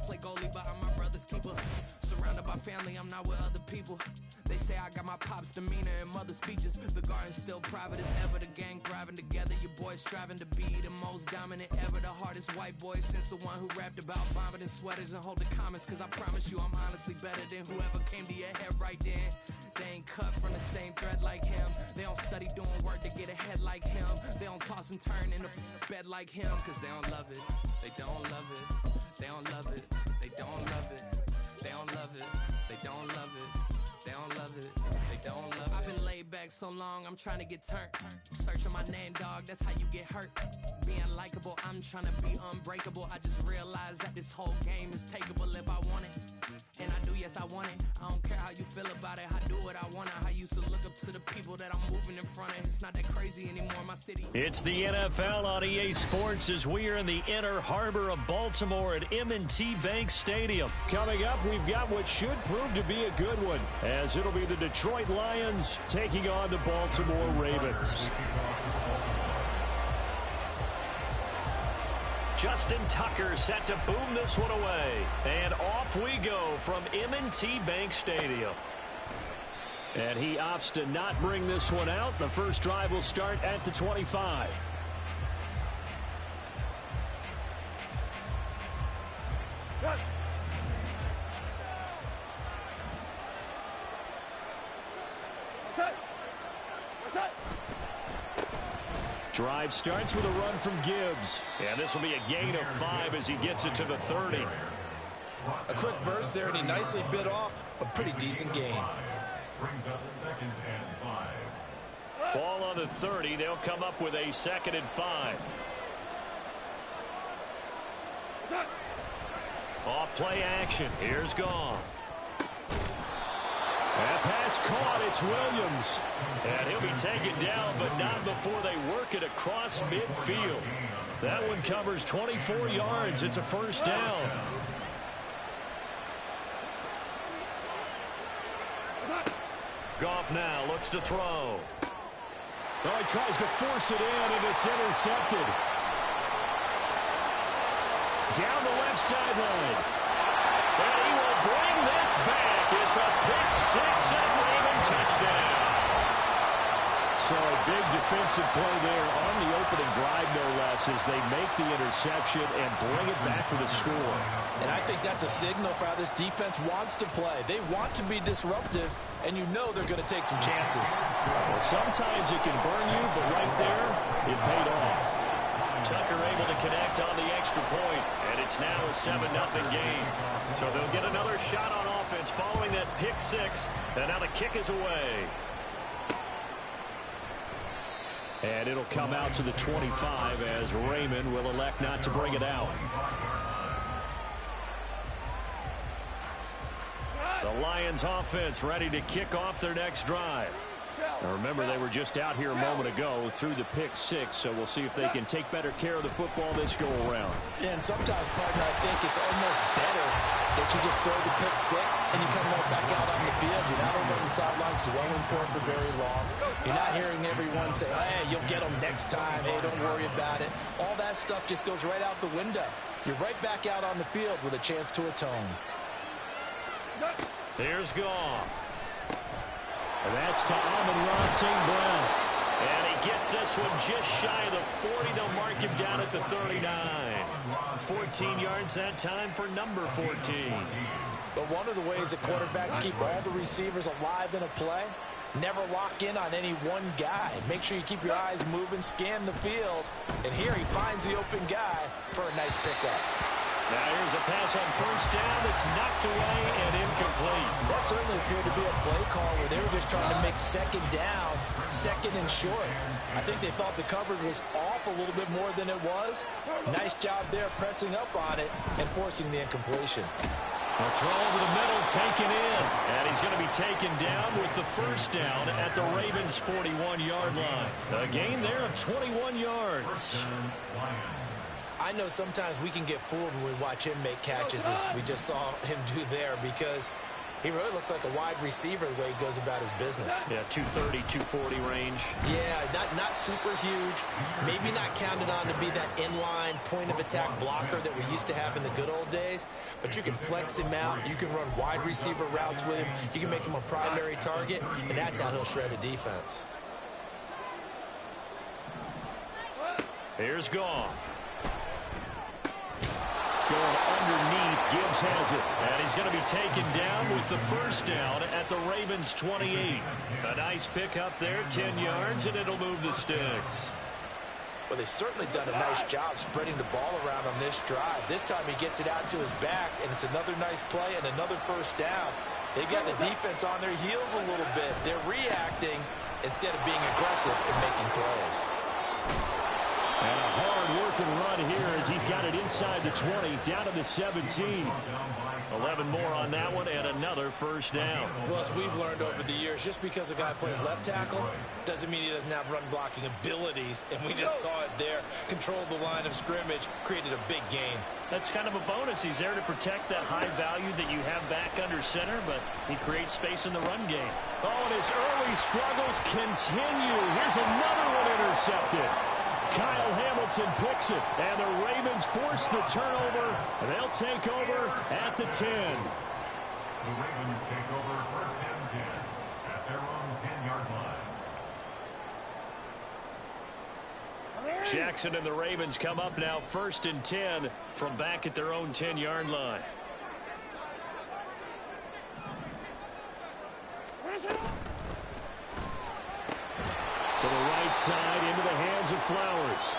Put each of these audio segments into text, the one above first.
play goalie, but I'm my brother's keeper. Surrounded by family, I'm not with other people. They say I got my pop's demeanor and mother's features. The garden's still private as ever. The gang thriving together. Your boys striving to be the most dominant ever. The hardest white boy since the one who rapped about vomiting sweaters and holding comments. Cause I promise you I'm honestly better than whoever came to your head right then. They ain't cut from the same thread like him. They don't study doing work to get ahead like him. They don't toss and turn in the bed like him. Cause they don't love it. They don't love it. They don't love it. They don't love it. They don't love it. They don't love it. They don't love it. They don't love it. I've been laid back so long, I'm trying to get turned. Searching my name, dog, that's how you get hurt. Being likable, I'm trying to be unbreakable. I just realized that this whole game is takeable if I want it. And I do, yes, I want it. I don't care how you feel about it. I do what I want. I used to look up to the people that I'm moving in front of. It's not that crazy anymore in my city. It's the NFL on EA Sports as we are in the inner harbor of Baltimore at M&T Bank Stadium. Coming up, we've got what should prove to be a good one, as it'll be the Detroit Lions taking on the Baltimore Ravens. Justin Tucker set to boom this one away. And off we go from M&T Bank Stadium. And he opts to not bring this one out. The first drive will start at the 25. Drive starts with a run from Gibbs. And this will be a gain of 5 as he gets it to the 30. A quick burst there, and he nicely bit off a pretty decent gain. Brings up 2nd and 5. Ball on the 30. They'll come up with a 2nd and 5. Off play action. Here's Goff. That pass caught. It's Williams. And he'll be taken down, but not before they work it across midfield. That one covers 24 yards. It's a first down. Goff now looks to throw. Oh, he tries to force it in, and it's intercepted. Down the left sideline. And he will bring this back. It's a pick six and Raven touchdown. So a big defensive play there on the opening drive, no less, as they make the interception and bring it back for the score. And I think that's a signal for how this defense wants to play. They want to be disruptive, and you know they're going to take some chances. Well, sometimes it can burn you, but right there, it paid off. Tucker able to connect on the extra point, and it's now a 7-0 game. So they'll get another shot on offense following that pick six, and now the kick is away. And it'll come out to the 25 as Raymond will elect not to bring it out. The Lions offense ready to kick off their next drive. Now remember, they were just out here a moment ago through the pick six, so we'll see if they can take better care of the football this go-around. Yeah, and sometimes, partner, I think it's almost better that you just throw the pick six and you come right back out on the field. You're not over on the sidelines dwelling for it for very long. You're not hearing everyone say, hey, you'll get them next time. Hey, don't worry about it. All that stuff just goes right out the window. You're right back out on the field with a chance to atone. Here's Goff. And that's to Amon-Ra St. Brown. And he gets this one just shy of the 40. They'll mark him down at the 39. 14 yards that time for number 14. But one of the ways that quarterbacks keep all the receivers alive in a play, never lock in on any one guy. Make sure you keep your eyes moving, scan the field. And here he finds the open guy for a nice pickup. Now here's a pass on first down that's knocked away and incomplete. That certainly appeared to be a play call where they were just trying to make second down, second and short. I think they thought the coverage was off a little bit more than it was. Nice job there pressing up on it and forcing the incompletion. A throw over the middle, taken in. And he's going to be taken down with the first down at the Ravens' 41-yard line. A gain there of 21 yards. I know sometimes we can get fooled when we watch him make catches, as we just saw him do there, because He really looks like a wide receiver the way he goes about his business. Yeah, 230, 240 range. Yeah, not super huge. Maybe not counted on to be that inline point-of-attack blocker that we used to have in the good old days. But you can flex him out. You can run wide receiver routes with him. You can make him a primary target, and that's how he'll shred a defense. Here's Goff. Going underneath, Gibbs has it. And he's going to be taken down with the first down at the Ravens' 28. A nice pick up there, 10 yards, and it'll move the sticks. Well, they've certainly done a nice job spreading the ball around on this drive. This time he gets it out to his back, and it's another nice play and another first down. They got the defense on their heels a little bit. They're reacting instead of being aggressive and making plays. And a hard-working run here as he's got it inside the 20, down to the 17. 11 more on that one, and another first down. Well, as we've learned over the years, just because a guy plays left tackle doesn't mean he doesn't have run-blocking abilities, and we just saw it there. Controlled the line of scrimmage, created a big gain. That's kind of a bonus. He's there to protect that high value that you have back under center, but he creates space in the run game. Oh, and his early struggles continue. Here's another one intercepted. Kyle Hamilton picks it, and the Ravens force the turnover, and they'll take over at the 10. The Ravens take over first and 10 at their own 10-yard line. Jackson and the Ravens come up now first and 10 from back at their own 10-yard line. To the right side, into the hands of Flowers.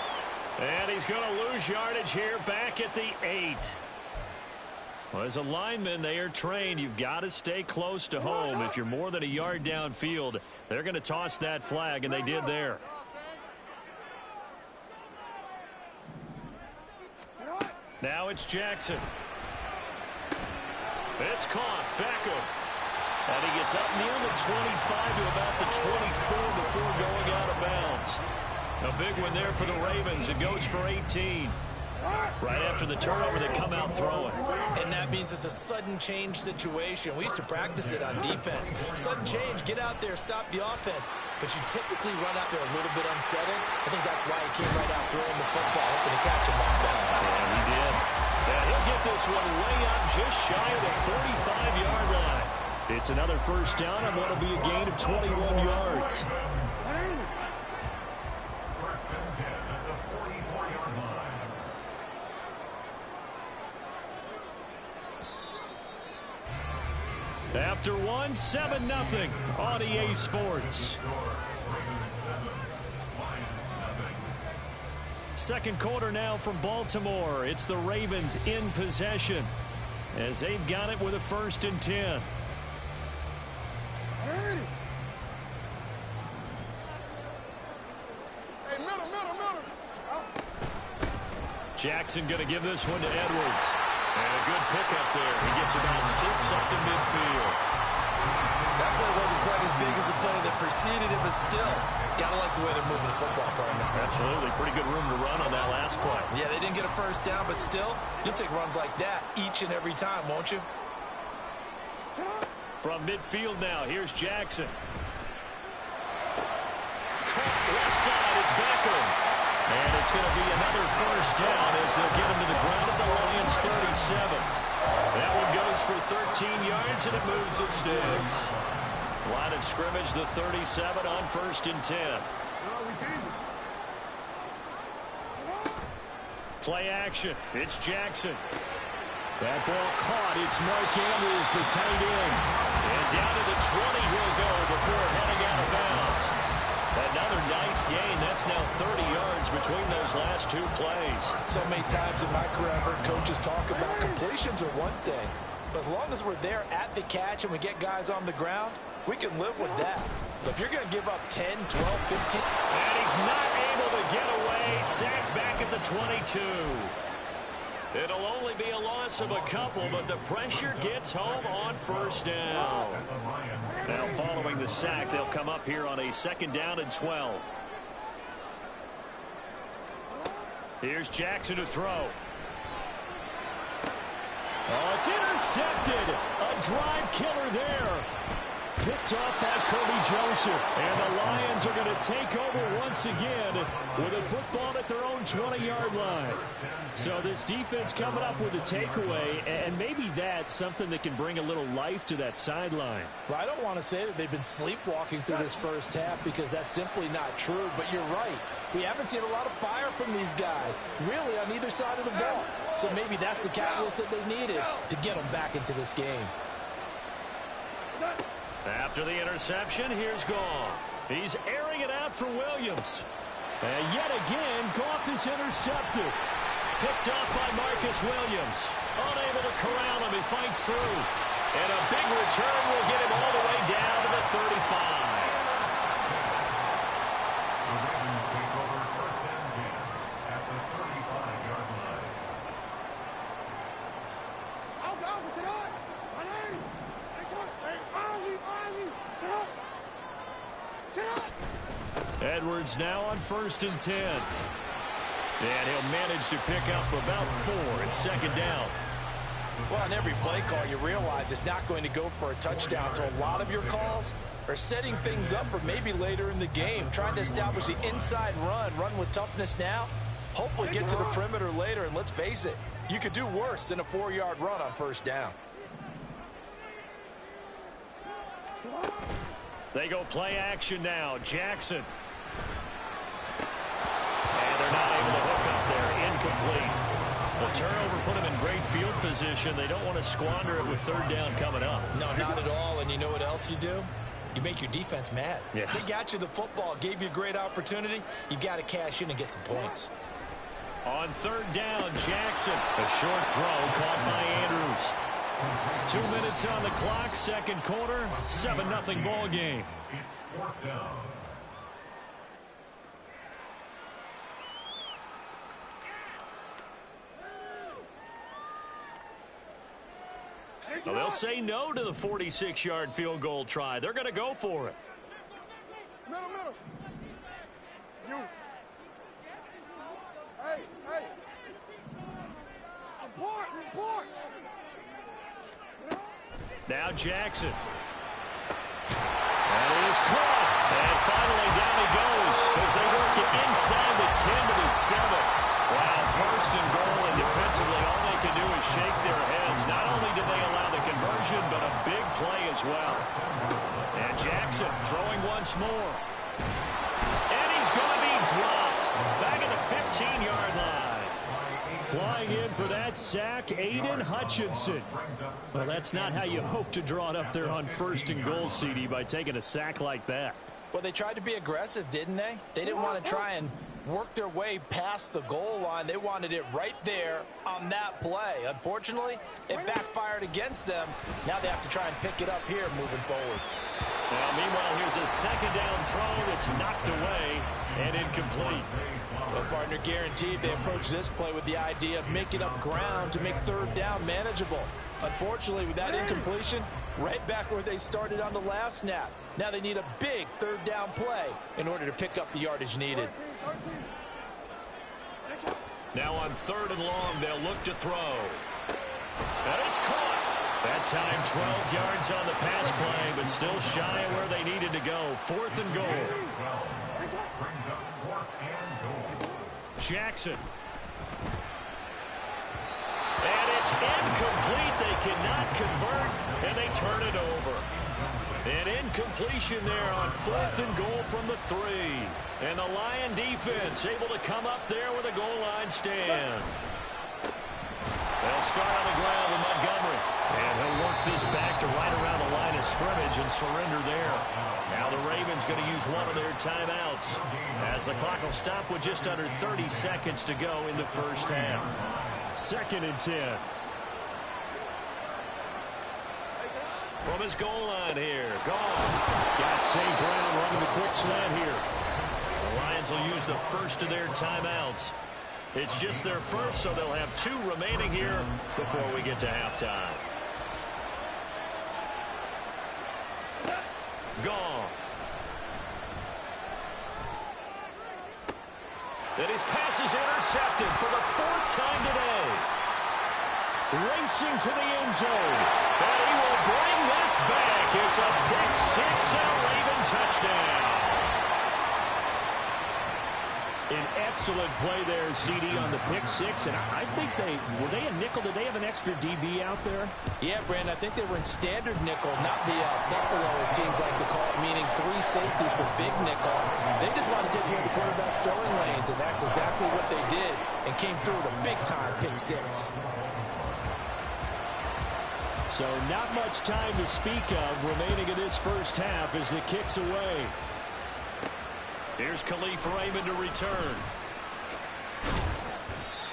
And he's going to lose yardage here back at the 8. Well, as a lineman, they are trained. You've got to stay close to home. If you're more than a yard downfield, they're going to toss that flag, and they did there. Now it's Jackson. It's caught. Beckham. And he gets up near the 25 to about the 24 before going out of bounds. A big one there for the Ravens. It goes for 18. Right after the turnover, they come out throwing. And that means it's a sudden change situation. We used to practice it on defense. Sudden change, get out there, stop the offense. But you typically run out there a little bit unsettled. I think that's why he came right out throwing the football, hoping to catch him off balance. Yeah, he did. And he'll get this one way up just shy of the 45-yard line. It's another first down and what will be a gain of 21 yards. First and 10 at the 44-yard line. After one, 7-0 on EA Sports. Second quarter now from Baltimore. It's the Ravens in possession as they've got it with a first and 10. Jackson going to give this one to Edwards. And a good pickup there. He gets about 6 up to midfield. That play wasn't quite as big as the play that preceded it, but still, got to like the way they're moving the football partner. Absolutely. Pretty good room to run on that last play. Yeah, they didn't get a first down, but still, you'll take runs like that each and every time, won't you? From midfield now, here's Jackson. Caught left side, it's Beckham. And it's going to be another first down as they'll get him to the ground at the Lions 37. That one goes for 13 yards, and it moves the sticks. Line of scrimmage, the 37 on first and 10. Play action. It's Jackson. That ball caught. It's Mark Andrews, the tight end. And down to the 20 he'll go before heading out of bounds. Another nice gain. That's now 30 yards between those last two plays. So many times in my career, I've heard coaches talk about completions are one thing. But as long as we're there at the catch and we get guys on the ground, we can live with that. But if you're going to give up 10, 12, 15... And he's not able to get away. Sacked back at the 22. It'll only be a loss of a couple, but the pressure gets home on first down. Now following the sack, they'll come up here on a second down and 12. Here's Jackson to throw. Oh, it's intercepted. A drive killer there. Picked off by Kirby Joseph. And the Lions are going to take over once again with a football at their own 20-yard line. So this defense coming up with a takeaway, and maybe that's something that can bring a little life to that sideline. Well, I don't want to say that they've been sleepwalking through this first half because that's simply not true, but you're right. We haven't seen a lot of fire from these guys, really, on either side of the ball. So maybe that's the catalyst that they needed to get them back into this game. After the interception, here's Goff. He's airing it out for Williams. And yet again, Goff is intercepted. Picked off by Marcus Williams. Unable to corral him. He fights through. And a big return will get him all the way down to the 35. The Ravens take over first and 10 at the 35-yard line. Edwards now on first and 10. And he'll manage to pick up about 4 at second down. Well, on every play call, you realize it's not going to go for a touchdown. So a lot of your calls are setting things up for maybe later in the game, trying to establish the inside run with toughness now, hopefully get to the perimeter later. And let's face it, you could do worse than a 4-yard run on first down. They go play action now. Jackson. And they're not able to hook up there. Incomplete. The turnover put them in great field position. They don't want to squander it with third down coming up. No, not at all. And you know what else you do? You make your defense mad. Yeah. They got you the football, gave you a great opportunity. You got to cash in and get some points. On third down, Jackson. A short throw caught by Andrews. 2 minutes on the clock, second quarter, 7-0 ball game. It's fourth down. So they'll say no to the 46-yard field goal try. They're going to go for it. Middle. You. Hey. Report. Now Jackson. That is caught. And finally down he goes as they work it inside the 10 to the 7. Wow, first and goal, and defensively all they can do is shake their heads. Not only did they allow the conversion, but a big play as well. And Jackson throwing once more. And he's going to be dropped. Back at the 15-yard line. Flying in for that sack, Aiden Hutchinson. Well, that's not how you hope to draw it up there on first and goal, CD, by taking a sack like that. Well, they tried to be aggressive, didn't they? They didn't want to try and work their way past the goal line. They wanted it right there on that play. Unfortunately, it backfired against them. Now they have to try and pick it up here moving forward. Well, meanwhile, here's a second down throw. It's knocked away and incomplete. Well, partner, guaranteed they approach this play with the idea of making up ground to make third down manageable. Unfortunately, with that incompletion, right back where they started on the last snap. Now they need a big third down play in order to pick up the yardage needed. Now on third and long, they'll look to throw. And it's caught. That time 12 yards on the pass play, but still shy of where they needed to go. Fourth and goal. Brings up fourth and goal. Jackson. And it's incomplete. They cannot convert, and they turn it over. An incompletion there on fourth and goal from the 3. And the Lion defense able to come up there with a goal line stand. They'll start on the ground with Montgomery. And he'll work this back to right around the line of scrimmage and surrender there. Now the Ravens going to use one of their timeouts as the clock will stop with just under 30 seconds to go in the first half. Second and 10. From his goal line here. Goff. Got St. Brown running the quick slant here. The Lions will use the first of their timeouts. It's just their first, so they'll have 2 remaining here before we get to halftime. Goff. And his pass is intercepted for the 4th time today. Racing to the end zone. And he will bring this back. It's a pick six and a Raven touchdown. An excellent play there, CD, on the pick six. And I think were they a nickel? Did they have an extra DB out there? Yeah, Brandon, I think they were in standard nickel, not the buffalo, as teams like to call it, meaning three safeties with big nickel. They just want to take away the quarterback's throwing lanes, and that's exactly what they did, and came through with a big-time pick six. So not much time to speak of remaining in this first half as the kick's away. Here's Khalif Raymond to return.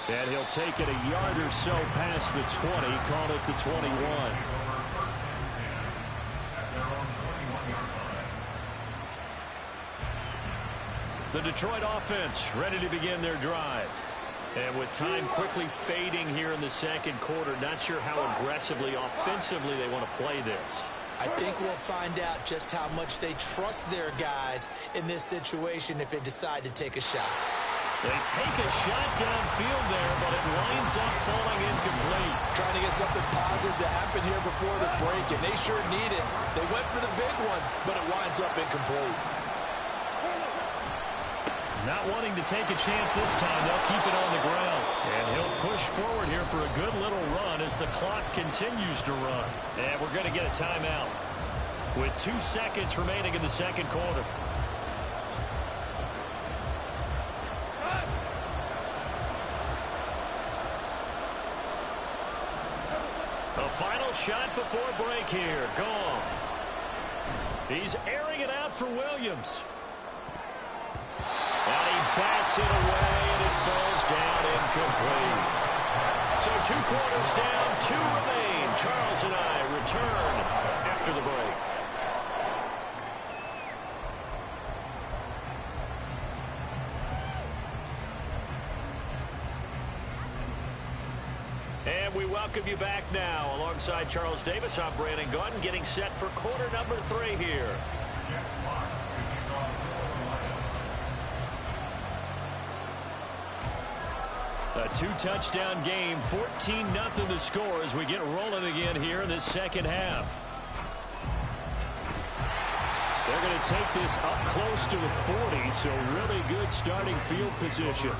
And he'll take it a yard or so past the 20, call it the 21. The Detroit offense ready to begin their drive. And with time quickly fading here in the second quarter, not sure how aggressively, offensively they want to play this. I think we'll find out just how much they trust their guys in this situation if they decide to take a shot. They take a shot downfield there, but it winds up falling incomplete. Trying to get something positive to happen here before the break, and they sure need it. They went for the big one, but it winds up incomplete. Not wanting to take a chance this time, they'll keep it on the ground. And he'll push forward here for a good little run as the clock continues to run. And we're going to get a timeout with 2 seconds remaining in the second quarter. A final shot before break here. Goff. He's airing it out for Williams. And he bats it away, and it falls down incomplete. So 2 quarters down, 2 remain. Charles and I return after the break. And we welcome you back now. Alongside Charles Davis, I'm Brandon Gaudin, getting set for quarter number 3 here. A 2-touchdown game, 14-0 the score as we get rolling again here in this second half. They're going to take this up close to the 40, so really good starting field position.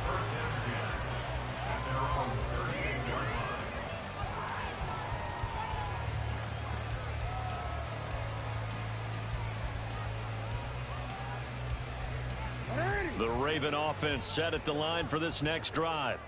The Raven offense set at the line for this next drive.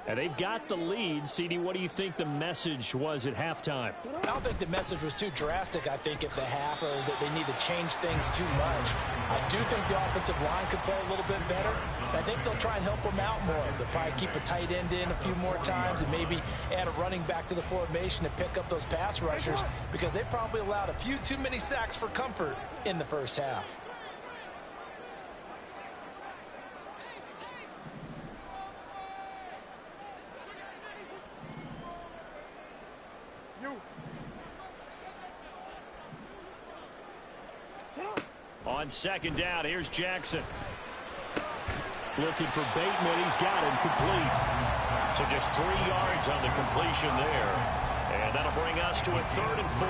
And they've got the lead. CD, what do you think the message was at halftime? I don't think the message was too drastic, I think, at the half, or that they need to change things too much. I do think the offensive line could play a little bit better. I think they'll try and help them out more. They'll probably keep a tight end in a few more times and maybe add a running back to the formation to pick up those pass rushers, because they probably allowed a few too many sacks for comfort in the first half. On second down, here's Jackson. Looking for Bateman. He's got him complete. So just 3 yards on the completion there. And that'll bring us to a 3rd and 4.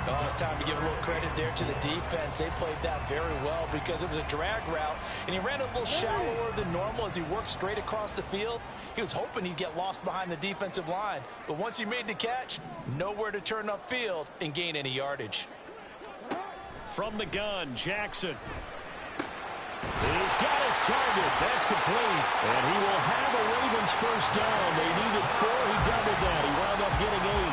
Oh, it's time to give a little credit there to the defense. They played that very well because it was a drag route, and he ran a little shallower than normal as he worked straight across the field. He was hoping he'd get lost behind the defensive line, but once he made the catch, nowhere to turn upfield and gain any yardage. From the gun, Jackson. He's got his target. That's complete. And he will have a Ravens first down. They needed 4. He doubled that. He wound up getting 8.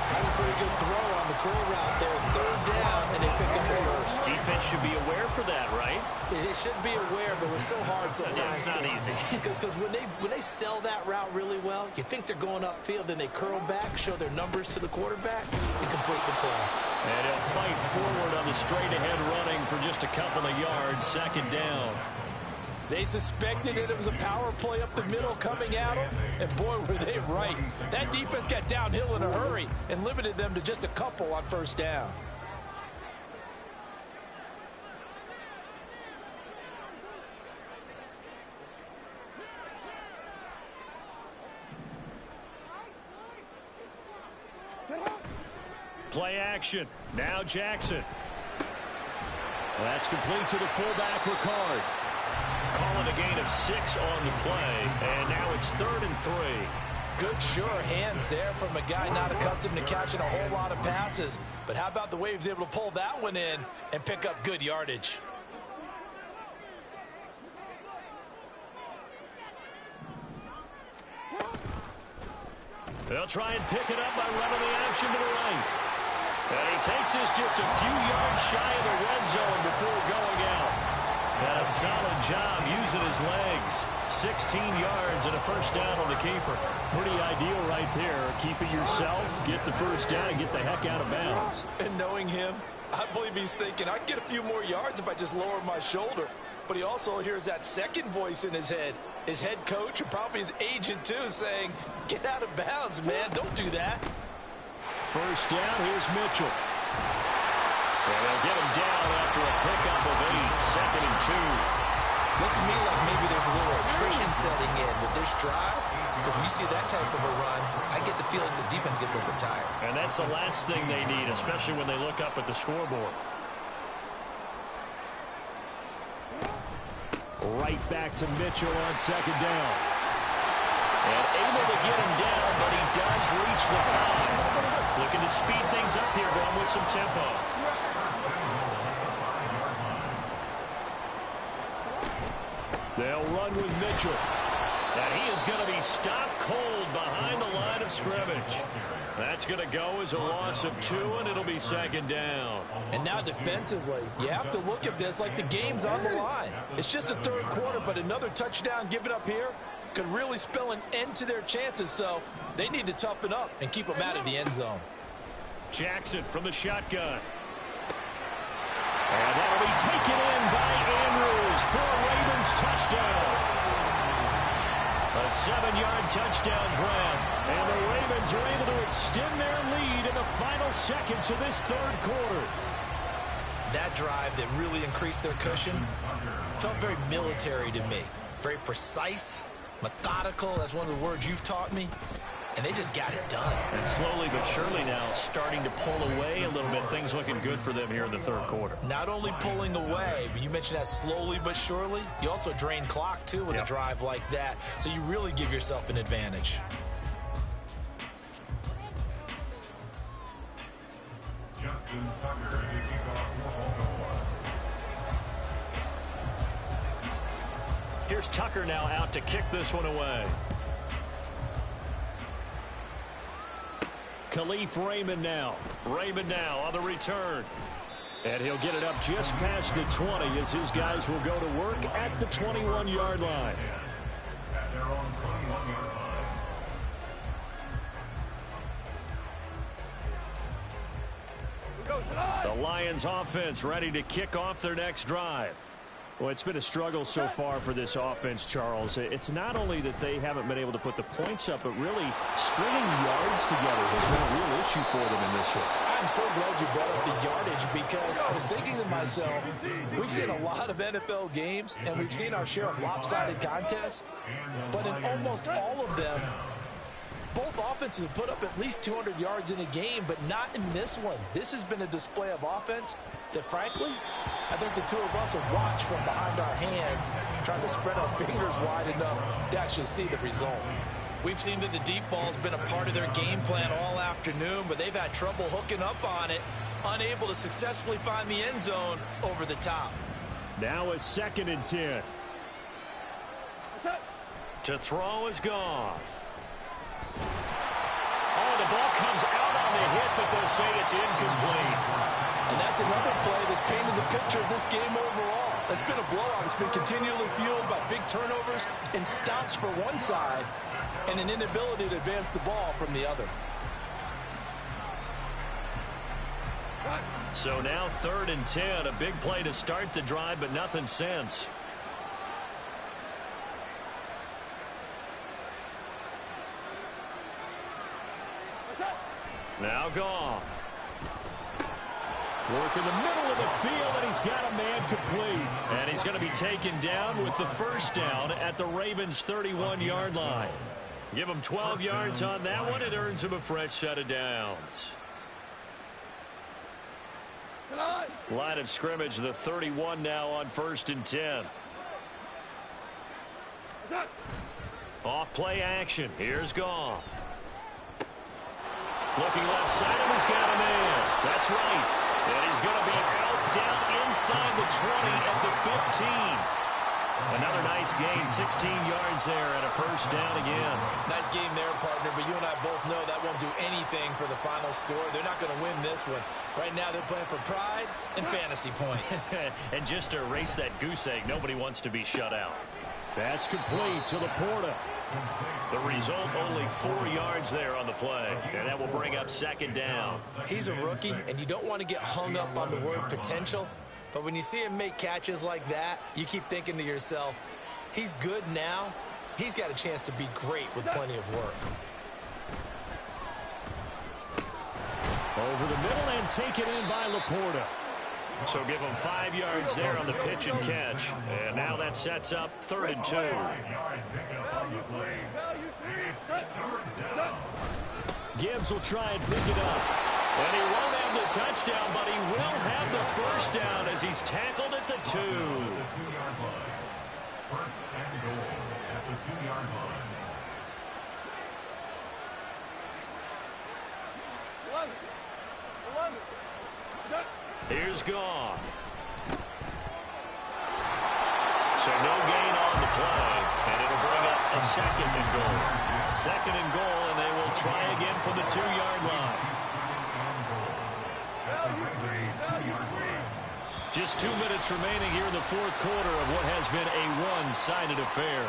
That's a pretty good throw on the curl route there. 3rd down, and they pick up the first. Defense should be aware for that, right? They should be aware, but it's so hard sometimes. It's not easy. Because when they sell that route really well, you think they're going upfield, then they curl back, show their numbers to the quarterback, and complete the play. And he'll fight forward on the straight-ahead running for just a couple of yards. 2nd down. They suspected that it was a power play up the middle coming at them, and boy, were they right. That defense got downhill in a hurry and limited them to just a couple on 1st down. Play action. Now Jackson. That's complete to the fullback, Ricard. Calling a gain of 6 on the play, and now it's 3rd and 3. Good, sure hands there from a guy not accustomed to catching a whole lot of passes. But how about the way he was able to pull that one in and pick up good yardage? They'll try and pick it up by running the option to the right. And he takes this just a few yards shy of the red zone before going out. And a solid job using his legs. 16 yards and a first down on the keeper. Pretty ideal right there. Keep it yourself, get the first down, and get the heck out of bounds. And knowing him, I believe he's thinking, I can get a few more yards if I just lower my shoulder. But he also hears that second voice in his head. His head coach and probably his agent, too, saying, get out of bounds, man. Don't do that. First down, here's Mitchell. And they'll get him down after a pickup of 8, 2nd and 2. Looks to me like maybe there's a little attrition setting in with this drive. Because when you see that type of a run, I get the feeling the defense gets a little bit tired. And that's the last thing they need, especially when they look up at the scoreboard. Right back to Mitchell on 2nd down. And able to get him down, but he does reach the 5. Looking to speed things up here, going with some tempo. They'll run with Mitchell. And he is going to be stopped cold behind the line of scrimmage. That's going to go as a loss of 2, and it'll be 2nd down. And now defensively, you have to look at this like the game's on the line. It's just the 3rd quarter, but another touchdown given up here could really spell an end to their chances, so they need to toughen up and keep them out of the end zone. Jackson from the shotgun. And that'll be taken in by Andrews for a Ravens touchdown. A 7-yard touchdown grab. And the Ravens are able to extend their lead in the final seconds of this 3rd quarter. That drive that really increased their cushion felt very military to me. Very precise, methodical. That's one of the words you've taught me. And they just got it done. And slowly but surely now starting to pull away a little bit. Things looking good for them here in the 3rd quarter. Not only pulling away, but you mentioned that slowly but surely. You also drain clock, too, with a drive like that. So you really give yourself an advantage. Justin Tucker to kick off Baltimore. Here's Tucker now out to kick this one away. Khalif Raymond now. Raymond now on the return. And he'll get it up just past the 20 as his guys will go to work at the 21-yard line. At their own 21-yard line. The Lions offense ready to kick off their next drive. Well, it's been a struggle so far for this offense, Charles. It's not only that they haven't been able to put the points up, but really stringing yards together has been a real issue for them in this one. I'm so glad you brought up the yardage because I was thinking to myself, we've seen a lot of NFL games and we've seen our share of lopsided contests, but in almost all of them, both offenses have put up at least 200 yards in a game, but not in this one. This has been a display of offense that, frankly, I think the two of us have watched from behind our hands, trying to spread our fingers wide enough to actually see the result. We've seen that the deep ball's been a part of their game plan all afternoon, but they've had trouble hooking up on it, unable to successfully find the end zone over the top. Now a 2nd and 10. To throw is Goff. Oh, the ball comes out on the hit, but they'll say it's incomplete. And that's another play that's painted the picture of this game overall. It's been a blowout. It's been continually fueled by big turnovers and stops for one side and an inability to advance the ball from the other. So now 3rd and 10, a big play to start the drive, but nothing since. Now Goff. Work in the middle of the field, and he's got a man complete. And he's going to be taken down with the first down at the Ravens' 31-yard line. Give him 12 yards on that one. It earns him a fresh set of downs. Line of scrimmage, the 31 now on 1st and 10. Off play action. Here's Goff. Looking left side of, he's got a man. That's right. And he's going to be out down inside the 20 at the 15. Another nice gain, 16 yards there and a first down again. Nice game there, partner, but you and I both know that won't do anything for the final score. They're not going to win this one. Right now they're playing for pride and fantasy points. And just to erase that goose egg, nobody wants to be shut out. That's complete to Laporta. The result, only 4 yards there on the play, and that will bring up 2nd down. He's a rookie, and you don't want to get hung up on the word potential. But when you see him make catches like that, you keep thinking to yourself, he's good now. He's got a chance to be great with plenty of work. Over the middle and taken in by Laporta. So give him 5 yards there on the pitch and catch. And now that sets up 3rd and 2. Gibbs will try and pick it up. And he won't have the touchdown, but he will have the first down as he's tackled at the 2. 2-yard line. 1st and goal at the 2-yard line. Here's Goff. So no gain on the play, and it'll bring up a 2nd and goal. 2nd and goal, and they will try again from the 2-yard line. Just 2 minutes remaining here in the 4th quarter of what has been a one-sided affair.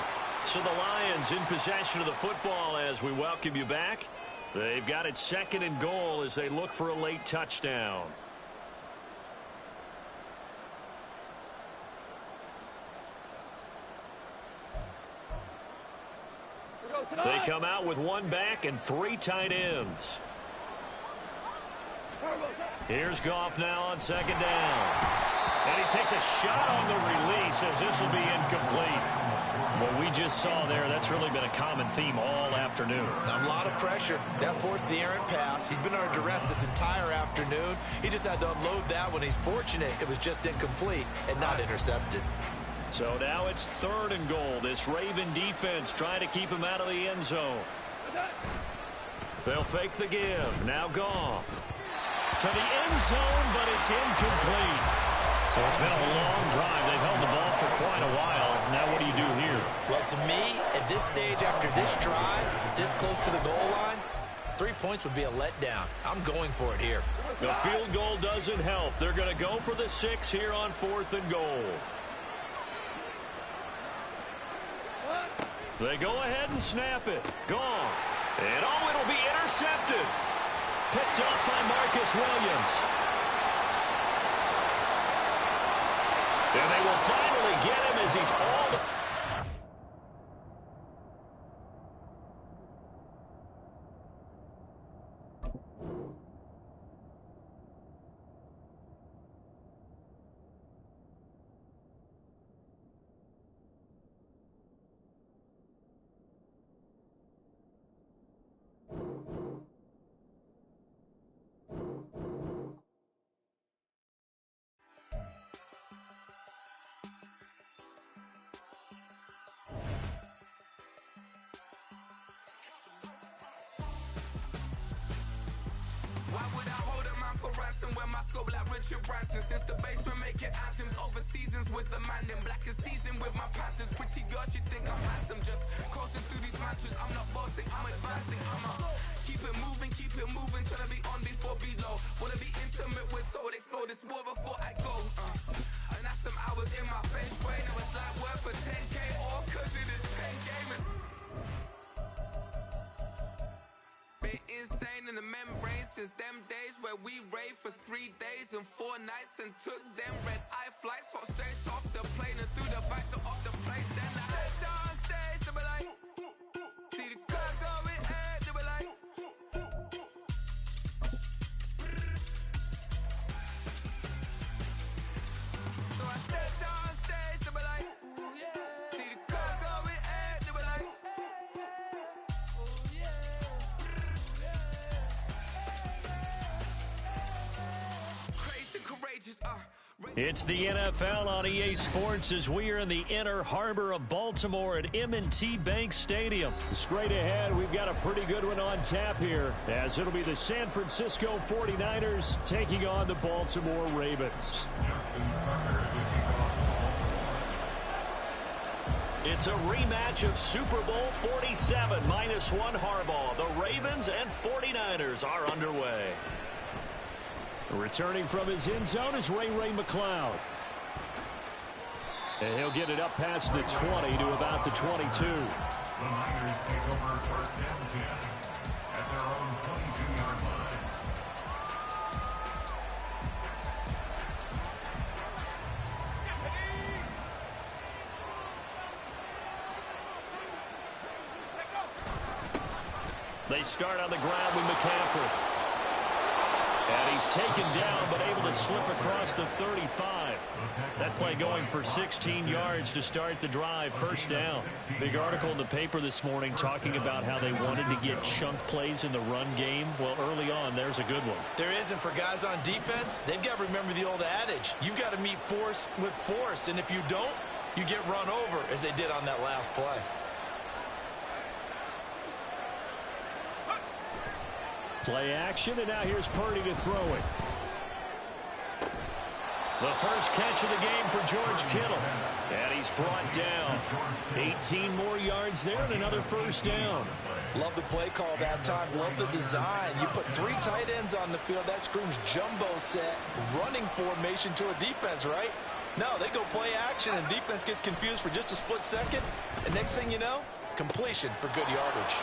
So the Lions in possession of the football as we welcome you back. They've got it 2nd and goal as they look for a late touchdown. They come out with 1 back and 3 tight ends. Here's Goff now on 2nd down. And he takes a shot on the release as this will be incomplete. What we just saw there, that's really been a common theme all afternoon. A lot of pressure. That forced the errant pass. He's been under duress this entire afternoon. He just had to unload that one. He's fortunate it was just incomplete and not intercepted. So now it's 3rd and goal. This Raven defense trying to keep him out of the end zone. They'll fake the give. Now Goff. To the end zone, but it's incomplete. So it's been a long drive. They've held the ball for quite a while. Now what do you do here? Well, to me, at this stage after this drive, this close to the goal line, 3 points would be a letdown. I'm going for it here. The field goal doesn't help. They're going to go for the 6 here on 4th and goal. They go ahead and snap it. Gone. And oh, it'll be intercepted. Picked up by Marcus Williams. And they will finally get him as he's all... Why would I hold a man for ransom when my scope like Richard Branson? Since the basement making anthems over seasons with the man in black is seasoned with my Panthers. Pretty girl, she think I'm handsome. Just coasting through these mantras. I'm not bossing, I'm advancing. I'ma keep it moving, trying to be on before below. Wanna be intimate with soul, explode this war before I go. And that's some hours in my bench way. Now it's like work for 10K all cause it is 10 gamers. Been insane in the membrane since them days where we raved for 3 days and 4 nights and took them red eye flights, hot straight off the plane and through the back door of the place. Then I head down stage, they were like, see the car going, hey, they were like, so I stepped down stage, they were like, ooh yeah, see the car going, hey, they were like, It's the NFL on EA Sports as we are in the inner harbor of Baltimore at M&T Bank Stadium. Straight ahead, we've got a pretty good one on tap here, as it'll be the San Francisco 49ers taking on the Baltimore Ravens. It's a rematch of Super Bowl 47 -1 Harbaugh. The Ravens and 49ers are underway. Returning from his end zone is Ray McCloud. And he'll get it up past the 20 to about the 22. The Niners take over first and 10 at their own 22-yard line. They start on the ground with McCaffrey. And he's taken down, but able to slip across the 35. That play going for 16 yards to start the drive, first down. Big article in the paper this morning talking about how they wanted to get chunk plays in the run game. Well, early on, there's a good one. There isn't for guys on defense. They've got to remember the old adage. You've got to meet force with force, and if you don't, you get run over, as they did on that last play. Play action, and now here's Purdy to throw it. The first catch of the game for George Kittle. And he's brought down. 18 more yards there and another first down. Love the play call that time. Love the design. You put 3 tight ends on the field. That screams jumbo set, running formation to a defense, right? No, they go play action, and defense gets confused for just a split second. And next thing you know, completion for good yardage.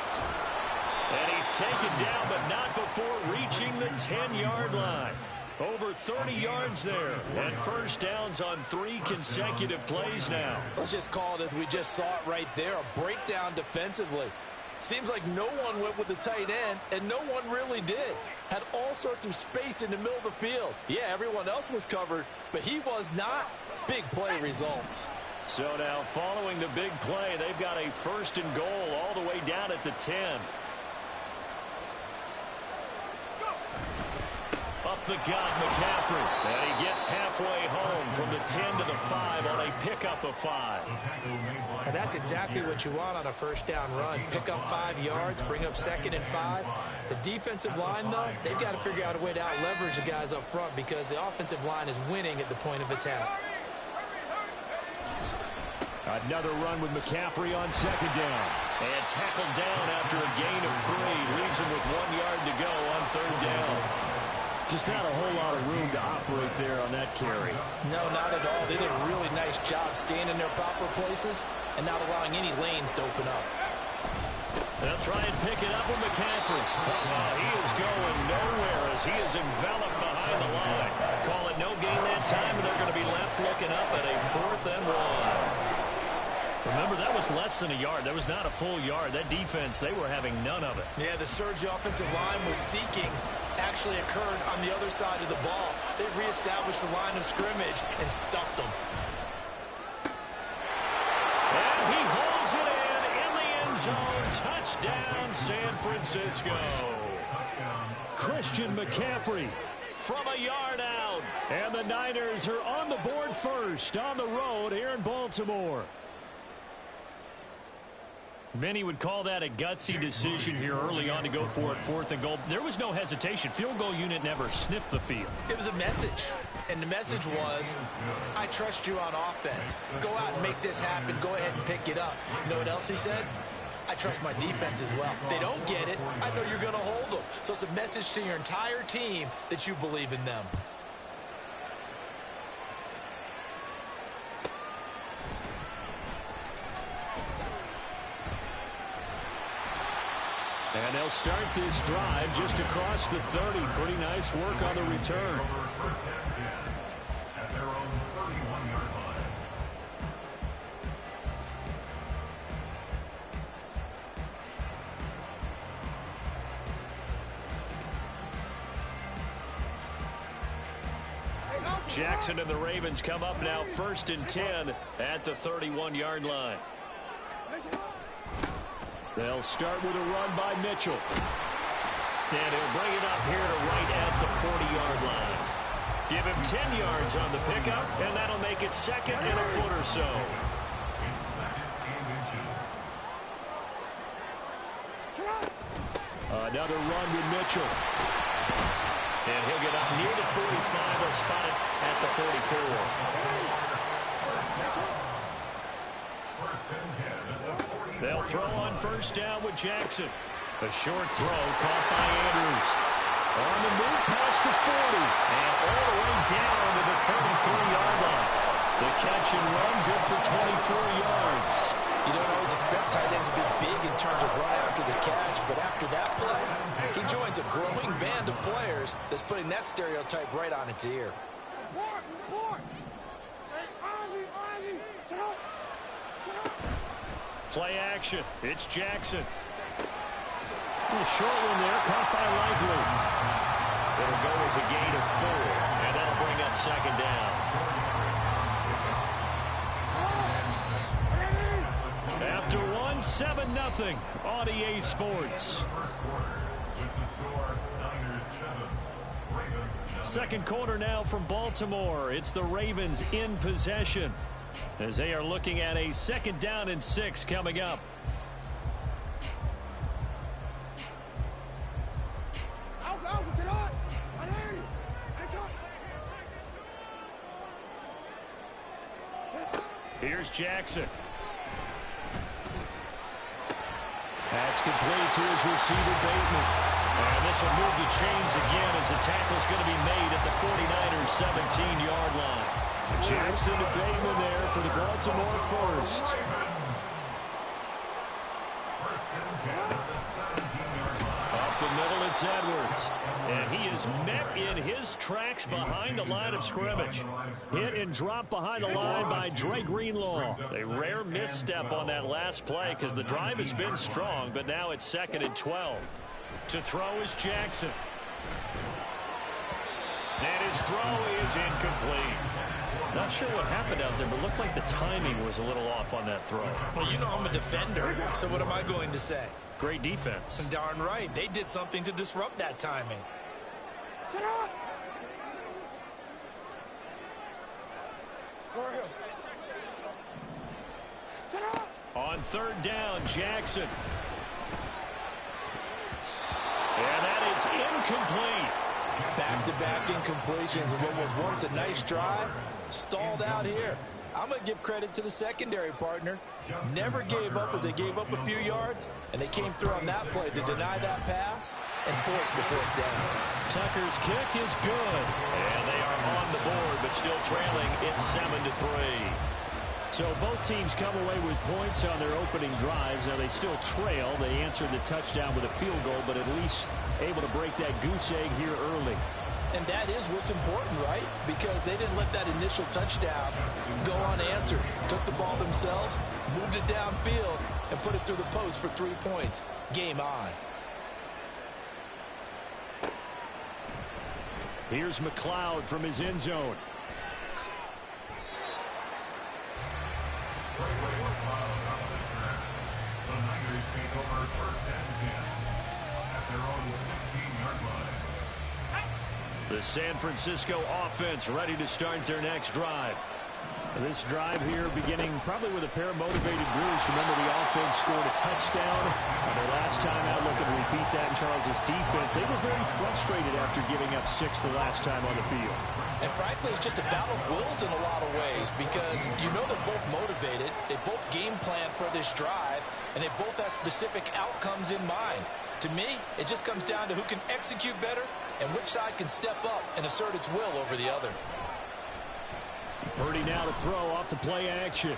And he's taken down, but not before reaching the 10-yard line. Over 30 yards there, and first downs on 3 consecutive plays now. Let's just call it as we just saw it right there, a breakdown defensively. Seems like no one went with the tight end, and no one really did. Had all sorts of space in the middle of the field. Yeah, everyone else was covered, but he was not. Big play results. So now following the big play, they've got a first and goal all the way down at the 10. Up the gut, McCaffrey. And he gets halfway home from the 10 to the 5 on a pickup of 5. And that's exactly what you want on a first down run. Pick up 5 yards, bring up 2nd and 5. The defensive line, though, they've got to figure out a way to out-leverage the guys up front because the offensive line is winning at the point of attack. Another run with McCaffrey on 2nd down. And tackled down after a gain of 3. Leaves him with 1 yard to go on 3rd down. Just not a whole lot of room to operate there on that carry. No, not at all. They did a really nice job staying in their proper places and not allowing any lanes to open up. They'll try and pick it up with McCaffrey. He is going nowhere as he is enveloped behind the line. Call it no gain that time, and they're going to be left looking up at a 4th and 1. Remember, that was less than a yard. That was not a full yard. That defense, they were having none of it. Yeah, the surge offensive line was seeking actually occurred on the other side of the ball. They reestablished the line of scrimmage and stuffed them. And he holds it in the end zone. Touchdown, San Francisco. Christian McCaffrey from a yard out. And the Niners are on the board first on the road here in Baltimore. Many would call that a gutsy decision here early on to go for it, 4th and goal. There was no hesitation. Field goal unit never sniffed the field. It was a message, and the message was, I trust you on offense. Go out and make this happen. Go ahead and pick it up. You know what else he said? I trust my defense as well. If they don't get it, I know you're going to hold them. So it's a message to your entire team that you believe in them. And they'll start this drive just across the 30. Pretty nice work on the return. First and 10 at their own 31-yard line. Jackson and the Ravens come up now 1st and 10 at the 31-yard line. They'll start with a run by Mitchell. And he'll bring it up here to right at the 40-yard line. Give him 10 yards on the pickup, and that'll make it second and a foot or so. Another run with Mitchell. And he'll get up near the 45. They'll spot it at the 44. They'll throw on first down with Jackson. A short throw caught by Andrews. On the move past the 40. And all the way down to the 33-yard line. The catch and run good for 24 yards. You don't always expect tight ends to be big in terms of run after the catch, but after that play, he joins a growing band of players that's putting that stereotype right on its ear. Play action. It's Jackson. A short one there, caught by Likely. It'll go as a gain of 4, and that'll bring up second down. After one, 7-0 on EA Sports. Second quarter now from Baltimore. It's the Ravens in possession as they are looking at a 2nd down and 6 coming up. Here's Jackson. That's complete to his receiver, Bateman. And this will move the chains again as the tackle's going to be made at the 49ers' 17-yard line. Jackson to Bateman there for the Baltimore first. Up the middle, it's Edwards. And he is met in his tracks behind the line of scrimmage. Hit and drop behind the line by Dre Greenlaw. A rare misstep on that last play because the drive has been strong, but now it's 2nd and 12. To throw is Jackson. And his throw is incomplete. Not sure what happened out there, but looked like the timing was a little off on that throw. Well, you know I'm a defender, so what am I going to say? Great defense. Darn right. They did something to disrupt that timing. Sit up! Go ahead. Sit up! On 3rd down, Jackson. And that is incomplete. Back-to-back incompletions of what was once a nice drive. Stalled out here. I'm going to give credit to the secondary partner. Never gave up as they gave up a few yards, and they came through on that play to deny that pass and force the 4th down. Tucker's kick is good. And they are on the board, but still trailing. It's 7-3. So both teams come away with points on their opening drives. Now they still trail. They answered the touchdown with a field goal, but at least able to break that goose egg here early. And that is what's important, right? Because they didn't let that initial touchdown go unanswered. Took the ball themselves, moved it downfield, and put it through the post for 3 points. Game on. Here's McLeod from his end zone. The Niners take over 1st and 10 at their own 16-yard line. The San Francisco offense ready to start their next drive. This drive here beginning probably with a pair of motivated groups. Remember, the offense scored a touchdown on their last time out. Looking to repeat that in Charles' defense. They were very frustrated after giving up 6 the last time on the field. And frankly, it's just a battle of wills in a lot of ways because you know they're both motivated. They both game plan for this drive, and they both have specific outcomes in mind. To me, it just comes down to who can execute better and which side can step up and assert its will over the other. Purdy now to throw off the play action. And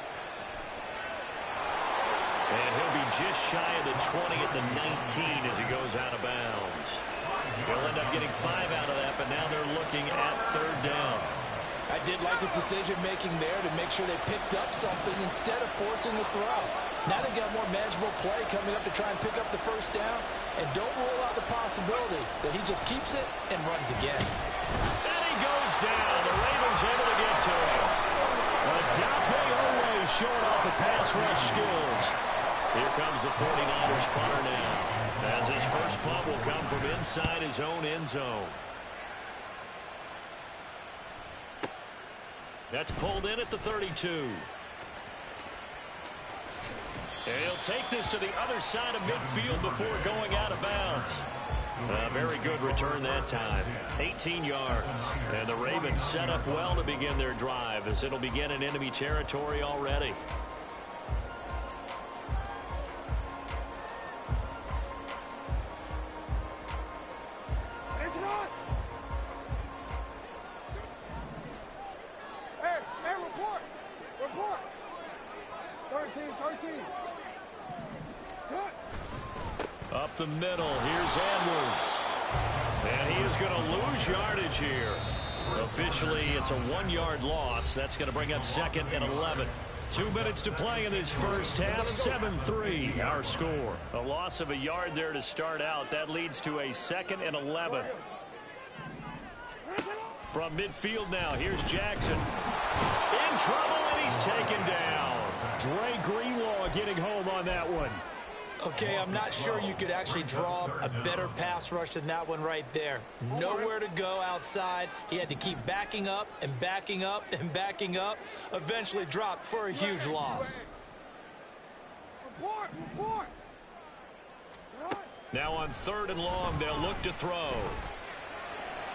he'll be just shy of the 20 at the 19 as he goes out of bounds. They'll end up getting 5 out of that, but now they're looking at 3rd down. I did like his decision-making there to make sure they picked up something instead of forcing the throw. Now they got a more manageable play coming up to try and pick up the 1st down, and don't rule out the possibility that he just keeps it and runs again. And he goes down. The Ravens able to get to him. Odafe Oweh showing off the pass rush skills. Here comes the 49ers punter now, as his first punt will come from inside his own end zone. That's pulled in at the 32. And he'll take this to the other side of midfield before going out of bounds. A very good return that time. 18 yards. And the Ravens set up well to begin their drive as it'll begin in enemy territory already. Report. 13. Up the middle, here's Edwards. And he is going to lose yardage here. Officially, it's a 1-yard loss. That's going to bring up 2nd and 11. 2 minutes to play in this first half. 7-3, our score. A loss of a yard there to start out. That leads to a 2nd and 11. From midfield now, here's Jackson. In trouble, and he's taken down. Dre Greenlaw getting home on that one. Okay, I'm not sure you could actually draw a better pass rush than that one right there. Nowhere to go outside. He had to keep backing up and backing up and backing up. Eventually dropped for a huge loss. Report. Now on 3rd and long, they'll look to throw.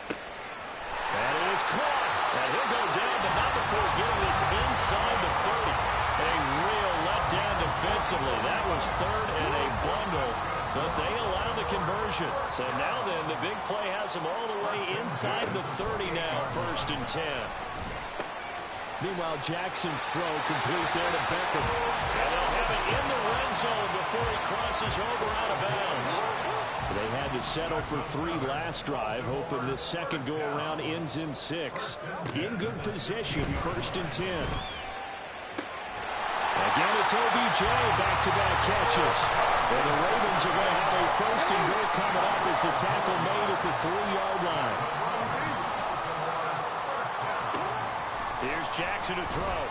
That is caught. And he'll go down, but not before getting this inside the 30. A real letdown defensively. That was 3rd and a bundle, but they allow the conversion. So now then, the big play has them all the way inside the 30 now, 1st and 10. Meanwhile, Jackson's throw complete there to Beckham. And they'll have it in the red zone before he crosses over out of bounds. They had to settle for 3 last drive, hoping the second go-around ends in 6. In good position, 1st and 10. Again, it's OBJ, back-to-back catches. And the Ravens are going to have a 1st and goal coming up as the tackle made at the 3-yard line. Here's Jackson to throw.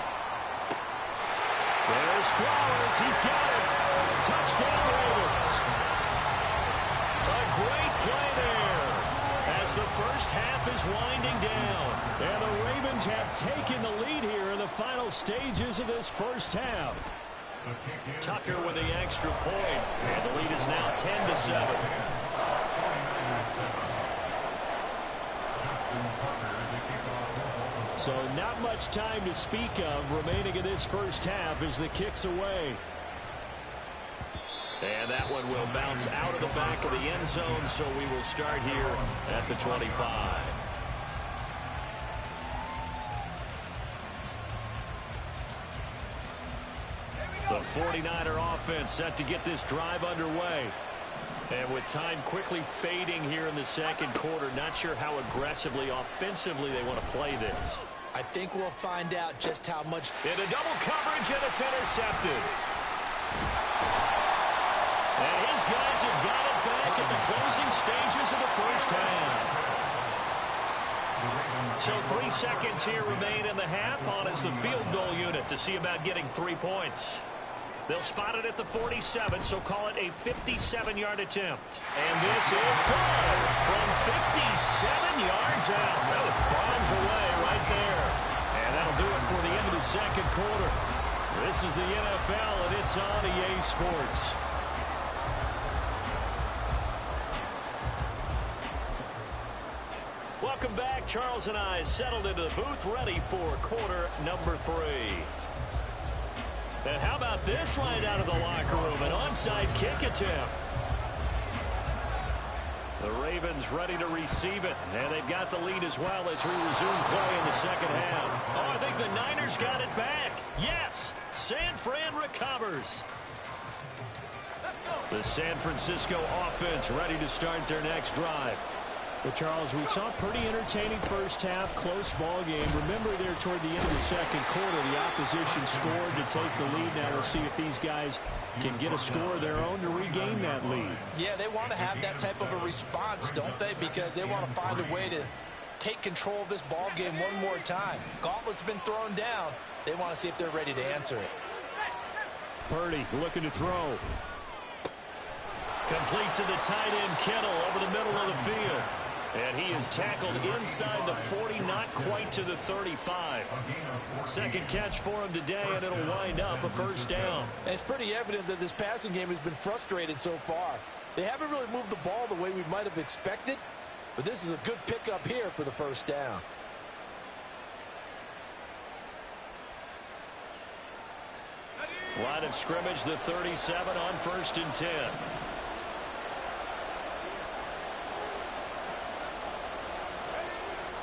There's Flowers. He's got it. Touchdown, Ravens. A great play there as the first half is winding down. And the Ravens have taken the lead here in the final stages of this first half. Tucker with the extra point. And the lead is now 10-7. So not much time to speak of remaining in this first half as the kick's away. And that one will bounce out of the back of the end zone, so we will start here at the 25. The 49er offense set to get this drive underway. And with time quickly fading here in the second quarter, not sure how aggressively, offensively they want to play this. I think we'll find out just how much. Into double coverage, and it's intercepted. And his guys have got it back at the closing stages of the first half. So 3 seconds here remain in the half on as the field goal unit to see about getting 3 points. They'll spot it at the 47, so call it a 57-yard attempt. And this is good from 57 yards out. That was bombs away right there. And that'll do it for the end of the second quarter. This is the NFL, and it's on EA Sports. Welcome back. Charles and I settled into the booth ready for quarter number 3. And how about this right out of the locker room? An onside kick attempt. The Ravens ready to receive it. And they've got the lead as well as we resume play in the second half. Oh, I think the Niners got it back. Yes, San Fran recovers. The San Francisco offense ready to start their next drive. Well, Charles, we saw a pretty entertaining first half, close ball game. Remember there toward the end of the second quarter, the opposition scored to take the lead. Now we'll see if these guys can get a score of their own to regain that lead. Yeah, they want to have that type of a response, don't they? Because they want to find a way to take control of this ball game one more time. Gauntlet's been thrown down. They want to see if they're ready to answer it. Purdy looking to throw. Complete to the tight end, Kittle, over the middle of the field. And he is tackled inside the 40, not quite to the 35. Second catch for him today, and it'll wind up a first down. And it's pretty evident that this passing game has been frustrated so far. They haven't really moved the ball the way we might have expected, but this is a good pickup here for the first down. Line of scrimmage, the 37 on 1st and 10.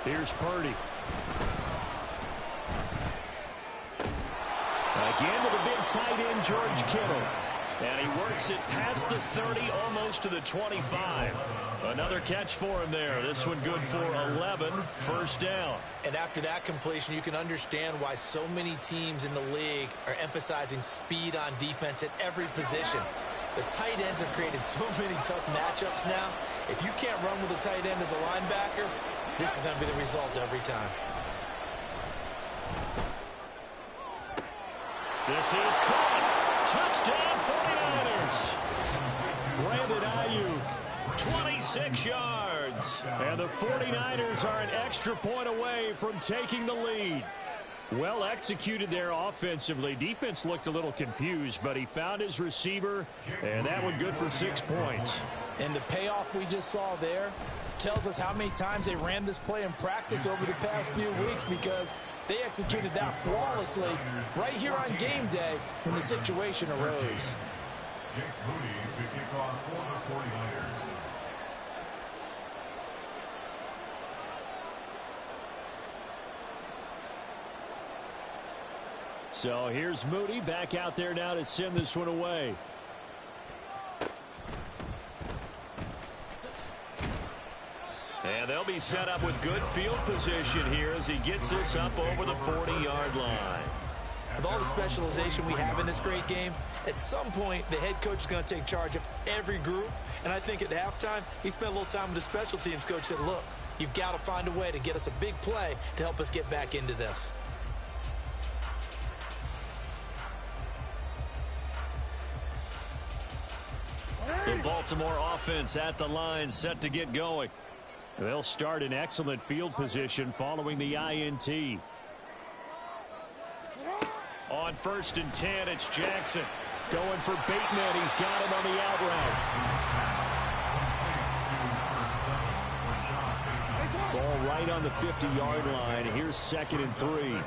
Here's Purdy. Again to the big tight end, George Kittle. And he works it past the 30, almost to the 25. Another catch for him there. This one good for 11, first down. And after that completion, you can understand why so many teams in the league are emphasizing speed on defense at every position. The tight ends have created so many tough matchups now. If you can't run with a tight end as a linebacker, this is going to be the result every time. This is caught. Touchdown 49ers. Brandon Ayuk, 26 yards. And the 49ers are an extra point away from taking the lead. Well executed there offensively. Defense looked a little confused, but he found his receiver, and that one good for 6 points. And the payoff we just saw there tells us how many times they ran this play in practice over the past few weeks, because they executed that flawlessly right here on game day when the situation arose. Jake Moody to kick off for the 49ers. So here's Moody back out there now to send this one away. And they'll be set up with good field position here as he gets this up over the 40-yard line. With all the specialization we have in this great game, at some point the head coach is going to take charge of every group. And I think at halftime, he spent a little time with the special teams coach, said, look, you've got to find a way to get us a big play to help us get back into this. The Baltimore offense at the line, set to get going. They'll start in excellent field position following the INT. On 1st and 10, it's Jackson. Going for Bateman. He's got him on the out route. Ball right on the 50-yard line. Here's 2nd and 3.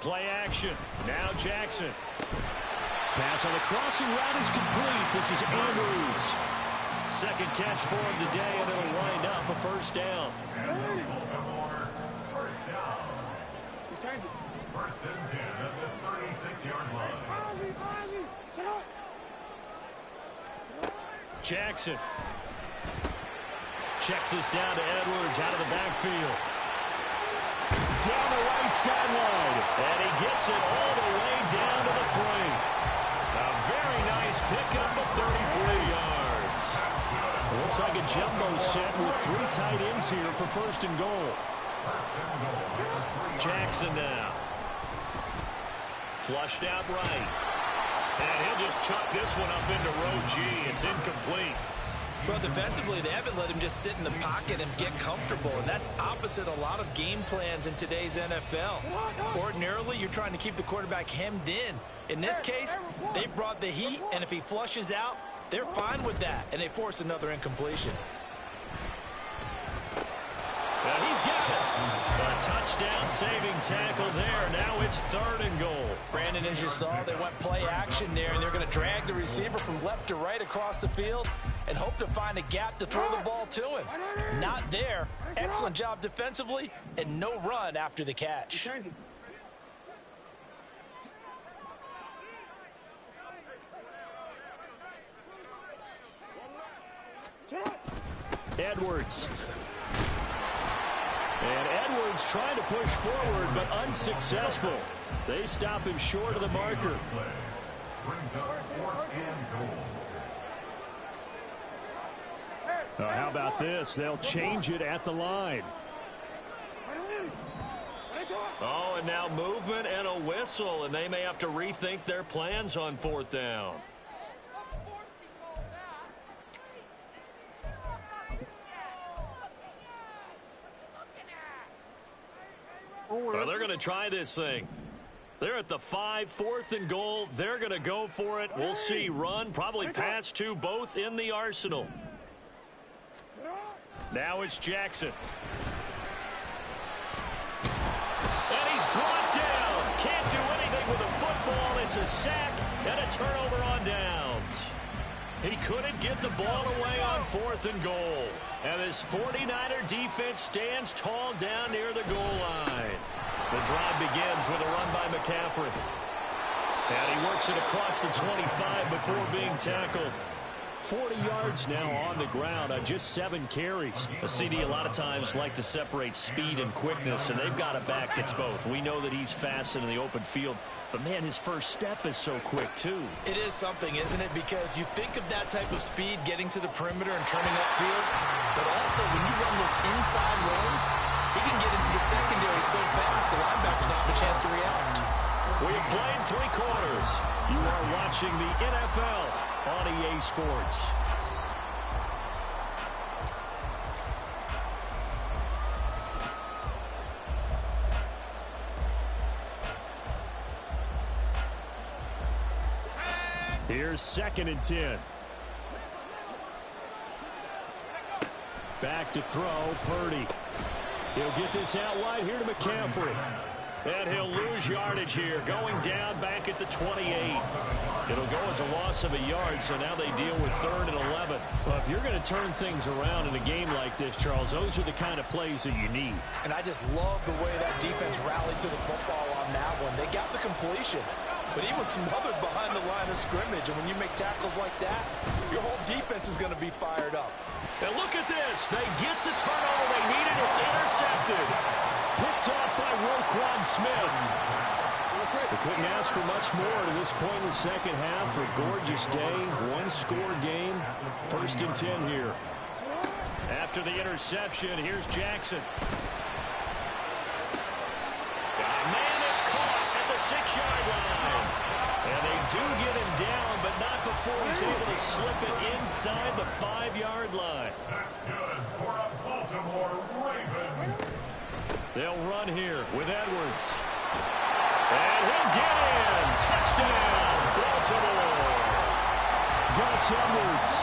Play action. Now Jackson. Pass on the crossing route is complete. This is Andrews. Second catch for him today, and it'll wind up a first down. First and 10 at the 36-yard line. Jackson checks this down to Edwards out of the backfield. Down the right sideline, and he gets it all the way down to the 3. A very nice pickup of 33 yards. Looks like a jumbo set with 3 tight ends here for 1st and goal. Jackson now. Flushed out right. And he'll just chuck this one up into row G. It's incomplete. Well, defensively, they haven't let him just sit in the pocket and get comfortable, and that's opposite a lot of game plans in today's NFL. Ordinarily, you're trying to keep the quarterback hemmed in. In this case, they brought the heat, and if he flushes out, they're fine with that, and they force another incompletion. And he's got it. A touchdown saving tackle there. Now it's 3rd and goal. Brandon, as you saw, they went play action there, and they're going to drag the receiver from left to right across the field and hope to find a gap to throw the ball to him. Not there. Excellent job defensively, and no run after the catch. Edwards. And Edwards trying to push forward, but unsuccessful. They stop him short of the marker. How about this? They'll change it at the line. Oh, and now movement and a whistle, and they may have to rethink their plans on 4th down. Well, they're going to try this thing. They're at the 5, 4th and goal. They're going to go for it. We'll see. Run, probably pass to both in the arsenal. Now it's Jackson. And he's brought down. Can't do anything with a football. It's a sack and a turnover on downs. He couldn't get the ball away on 4th and goal. And this 49er defense stands tall down near the goal line. The drive begins with a run by McCaffrey. And he works it across the 25 before being tackled. 40 yards now on the ground on just 7 carries. A CD a lot of times like to separate speed and quickness, and they've got a back that's both. We know that he's fast in the open field, but, man, his first step is so quick, too. It is something, isn't it? Because you think of that type of speed getting to the perimeter and turning upfield, but also when you run those inside runs, he can get into the secondary so fast the linebackers don't have a chance to react. We've played 3 quarters. You are watching the NFL on EA Sports. Here's 2nd and 10. Back to throw, Purdy. He'll get this out wide here to McCaffrey. And he'll lose yardage here, going down back at the 28. It'll go as a loss of a yard, so now they deal with 3rd and 11. Well, if you're going to turn things around in a game like this, Charles, those are the kind of plays that you need. And I just love the way that defense rallied to the football on that one. They got the completion, but he was smothered behind the line of scrimmage. And when you make tackles like that, your whole defense is going to be fired up. And look at this. They get the turnover they needed. It's intercepted. Picked off by Roquan Smith. They couldn't ask for much more to this point in the second half. A gorgeous day, 1-score game. 1st and 10 here. After the interception, here's Jackson. Man, it's caught at the 6-yard line. And they do get him down, but not before he's able to slip it inside the 5-yard line. That's good for a Baltimore Raven. They'll run here with Edwards. And he'll get in. Touchdown, Baltimore. Gus Edwards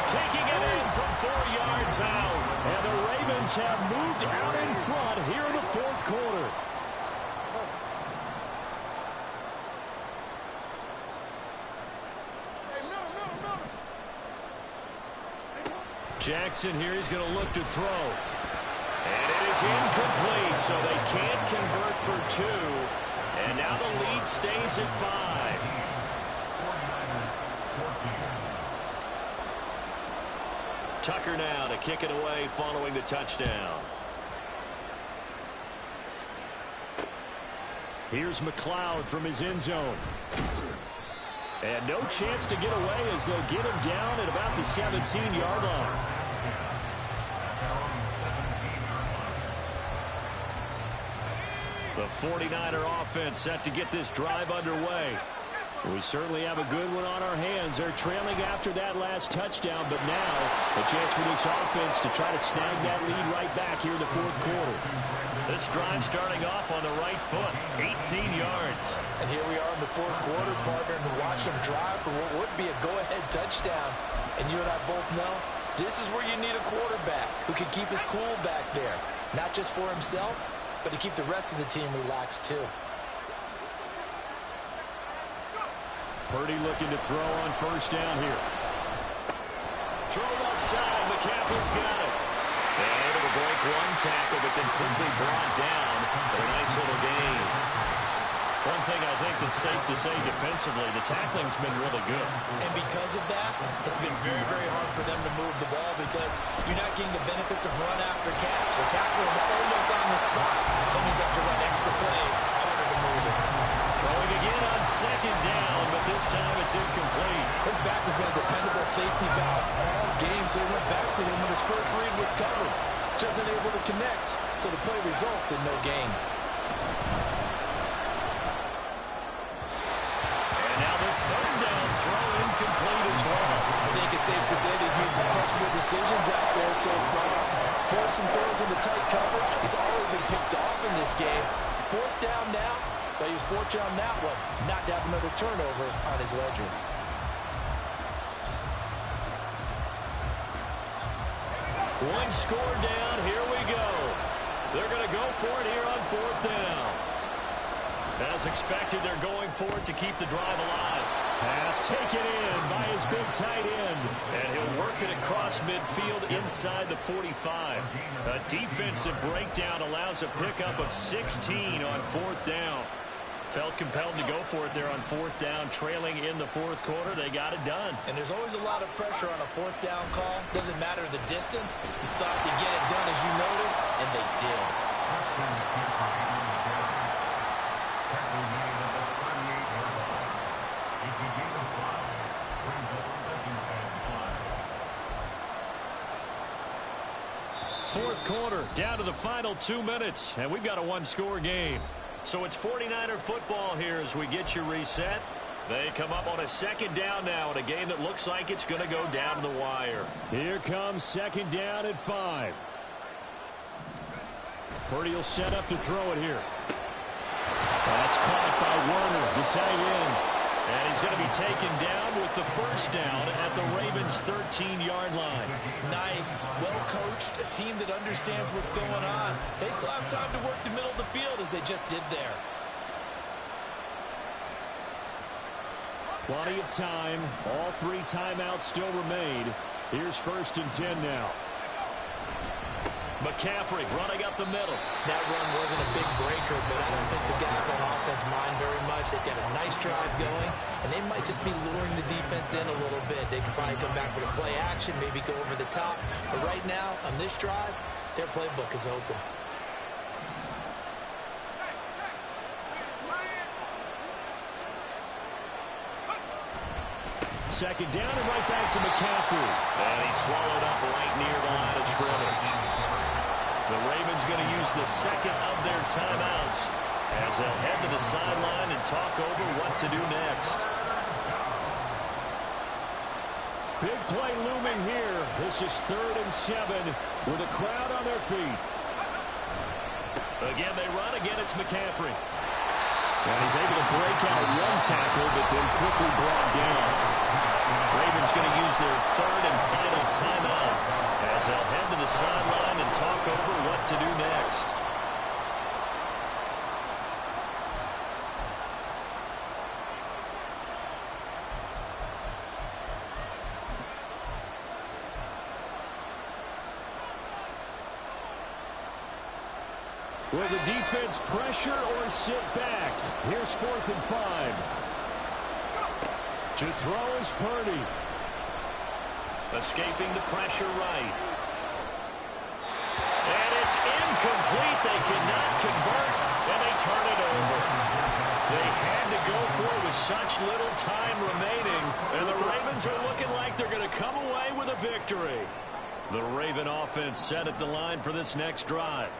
taking it in from 4 yards out. And the Ravens have moved out in front here in the 4th quarter. Jackson here, he's going to look to throw. And it is incomplete, so they can't convert for 2. And now the lead stays at 5. 49ers, 14. Tucker now to kick it away following the touchdown. Here's McLeod from his end zone. And no chance to get away as they'll get him down at about the 17-yard line. The 49er offense set to get this drive underway. We certainly have a good one on our hands. They're trailing after that last touchdown, but now a chance for this offense to try to snag that lead right back here in the 4th quarter. This drive starting off on the right foot, 18 yards. And here we are in the 4th quarter, partner, and watch them drive for what would be a go-ahead touchdown. And you and I both know this is where you need a quarterback who can keep his cool back there, not just for himself, but to keep the rest of the team relaxed too. Purdy looking to throw on 1st down here. Throw left side. McCaffrey's got it. And able to break 1 tackle, but then quickly brought down. But a nice little gain. One thing I think that's safe to say defensively, the tackling's been really good. And because of that, it's been very, very hard for them to move the ball because you're not getting the benefits of run after catch. They're tackling them almost on the spot. That means they have to run extra plays, harder to move it. Throwing again on 2nd down, but this time it's incomplete. His back has been a dependable safety valve all game, so they went back to him when his first read was covered. Just unable to connect, so the play results in no gain. And now the 3rd down throw incomplete as well. I think it's safe to say he's made some questionable decisions out there so far. Forcing throws into tight coverage. He's already been picked off in this game. 4th down now, but he was fortunate on that one not to have another turnover on his ledger. One score down. Here we go. They're going to go for it here on 4th down. As expected, they're going for it to keep the drive alive. Pass taken in by his big tight end. And he'll work it across midfield inside the 45. A defensive breakdown allows a pickup of 16 on 4th down. Felt compelled to go for it there on 4th down, trailing in the 4th quarter. They got it done. And there's always a lot of pressure on a 4th down call. Doesn't matter the distance. You stop to get it done, as you noted, and they did. Fourth quarter, down to the final 2 minutes, and we've got a one-score game. So it's 49er football here as we get you reset. They come up on a 2nd down now in a game that looks like it's going to go down to the wire. Here comes 2nd down at 5. Purdy will set up to throw it here. That's caught by Werner, the tight end. And he's going to be taken down with the 1st down at the Ravens' 13-yard line. Nice, well-coached, a team that understands what's going on. They still have time to work the middle of the field as they just did there. Plenty of time. All 3 timeouts still remain. Here's 1st and 10 now. McCaffrey running up the middle. That run wasn't a big breaker, but I don't think the guys on offense mind very much. They've got a nice drive going, and they might just be luring the defense in a little bit. They could probably come back with a play action, maybe go over the top. But right now, on this drive, their playbook is open. Second down and right back to McCaffrey. And he's swallowed up right near the line of scrimmage. The Ravens going to use the 2nd of their timeouts as they'll head to the sideline and talk over what to do next. Big play looming here. This is 3rd and 7 with a crowd on their feet. Again, they run. Again, it's McCaffrey. And he's able to break out one tackle, but then quickly brought down. Ravens going to use their 3rd and final timeout as they'll head to the sideline and talk over what to do next. Will the defense pressure or sit back? Here's 4th and 5. To throw is Purdy. Escaping the pressure right. And it's incomplete. They cannot convert, and they turn it over. They had to go for it with such little time remaining, and the Ravens are looking like they're going to come away with a victory. The Raven offense set at the line for this next drive.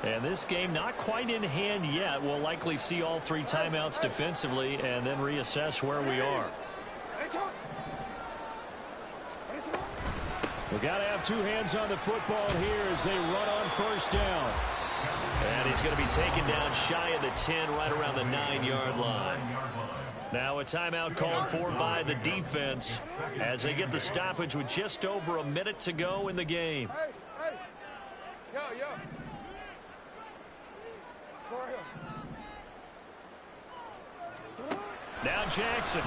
And this game not quite in hand yet. We'll likely see all 3 timeouts defensively and then reassess where we are. We've got to have 2 hands on the football here as they run on 1st down. And he's going to be taken down shy of the 10, right around the 9-yard line. Now a timeout called for by the defense as they get the stoppage with just over a minute to go in the game. Now Jackson.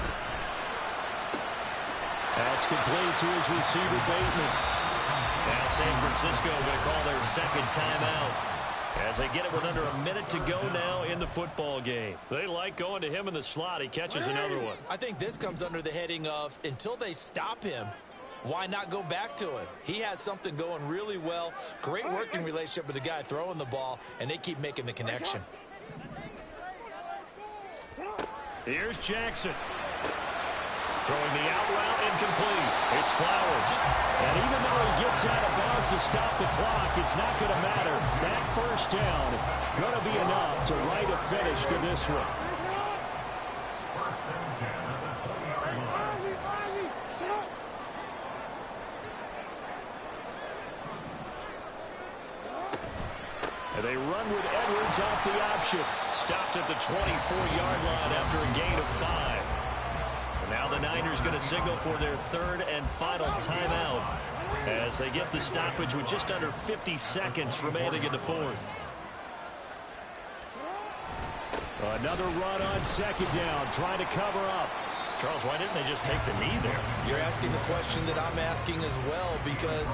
That's complete to his receiver, Bateman. Now San Francisco going to call their 2nd timeout as they get it with under a minute to go now in the football game. They like going to him in the slot. He catches another one. I think this comes under the heading of until they stop him, why not go back to it? He has something going really well. Great working relationship with the guy throwing the ball, and they keep making the connection. Here's Jackson. Throwing the out route incomplete. It's Flowers. And even though he gets out of bounds to stop the clock, it's not going to matter. That 1st down going to be enough to write a finish to this one. They run with Edwards off the option. Stopped at the 24-yard line after a gain of 5. And now the Niners going to signal for their third and final timeout as they get the stoppage with just under 50 seconds remaining in the fourth. Another run on second down, trying to cover up. Charles, why didn't they just take the knee there? You're asking the question that I'm asking as well, because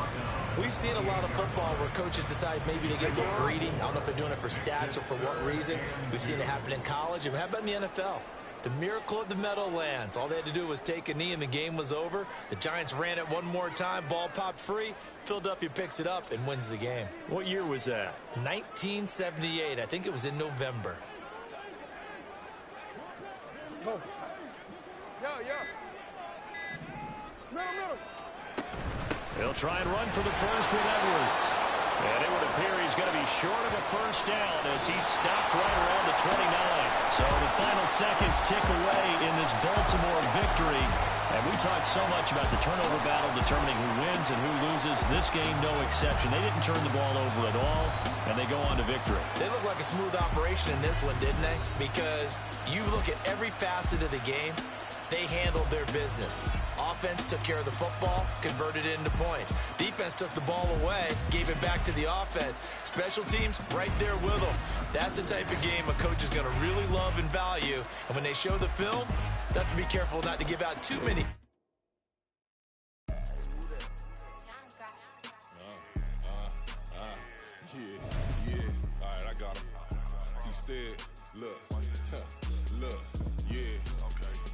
we've seen a lot of football where coaches decide maybe to get a little greedy. I don't know if they're doing it for stats or for what reason. We've seen it happen in college. And how about in the NFL? The miracle of the Meadowlands. All they had to do was take a knee and the game was over. The Giants ran it one more time. Ball popped free. Philadelphia picks it up and wins the game. What year was that? 1978. I think it was in November. Go. Yo. Middle. They'll try and run for the first with Edwards. And it would appear he's going to be short of a first down as he stopped right around the 29. So the final seconds tick away in this Baltimore victory. And we talked so much about the turnover battle determining who wins and who loses. This game, no exception. They didn't turn the ball over at all, and they go on to victory. They look like a smooth operation in this one, didn't they? Because you look at every facet of the game, they handled their business. Offense took care of the football, converted it into points. Defense took the ball away, gave it back to the offense. Special teams, right there with them. That's the type of game a coach is going to really love and value. And when they show the film, they have to be careful not to give out too many. Yeah. All right, I got him. T-Stead, look, yeah.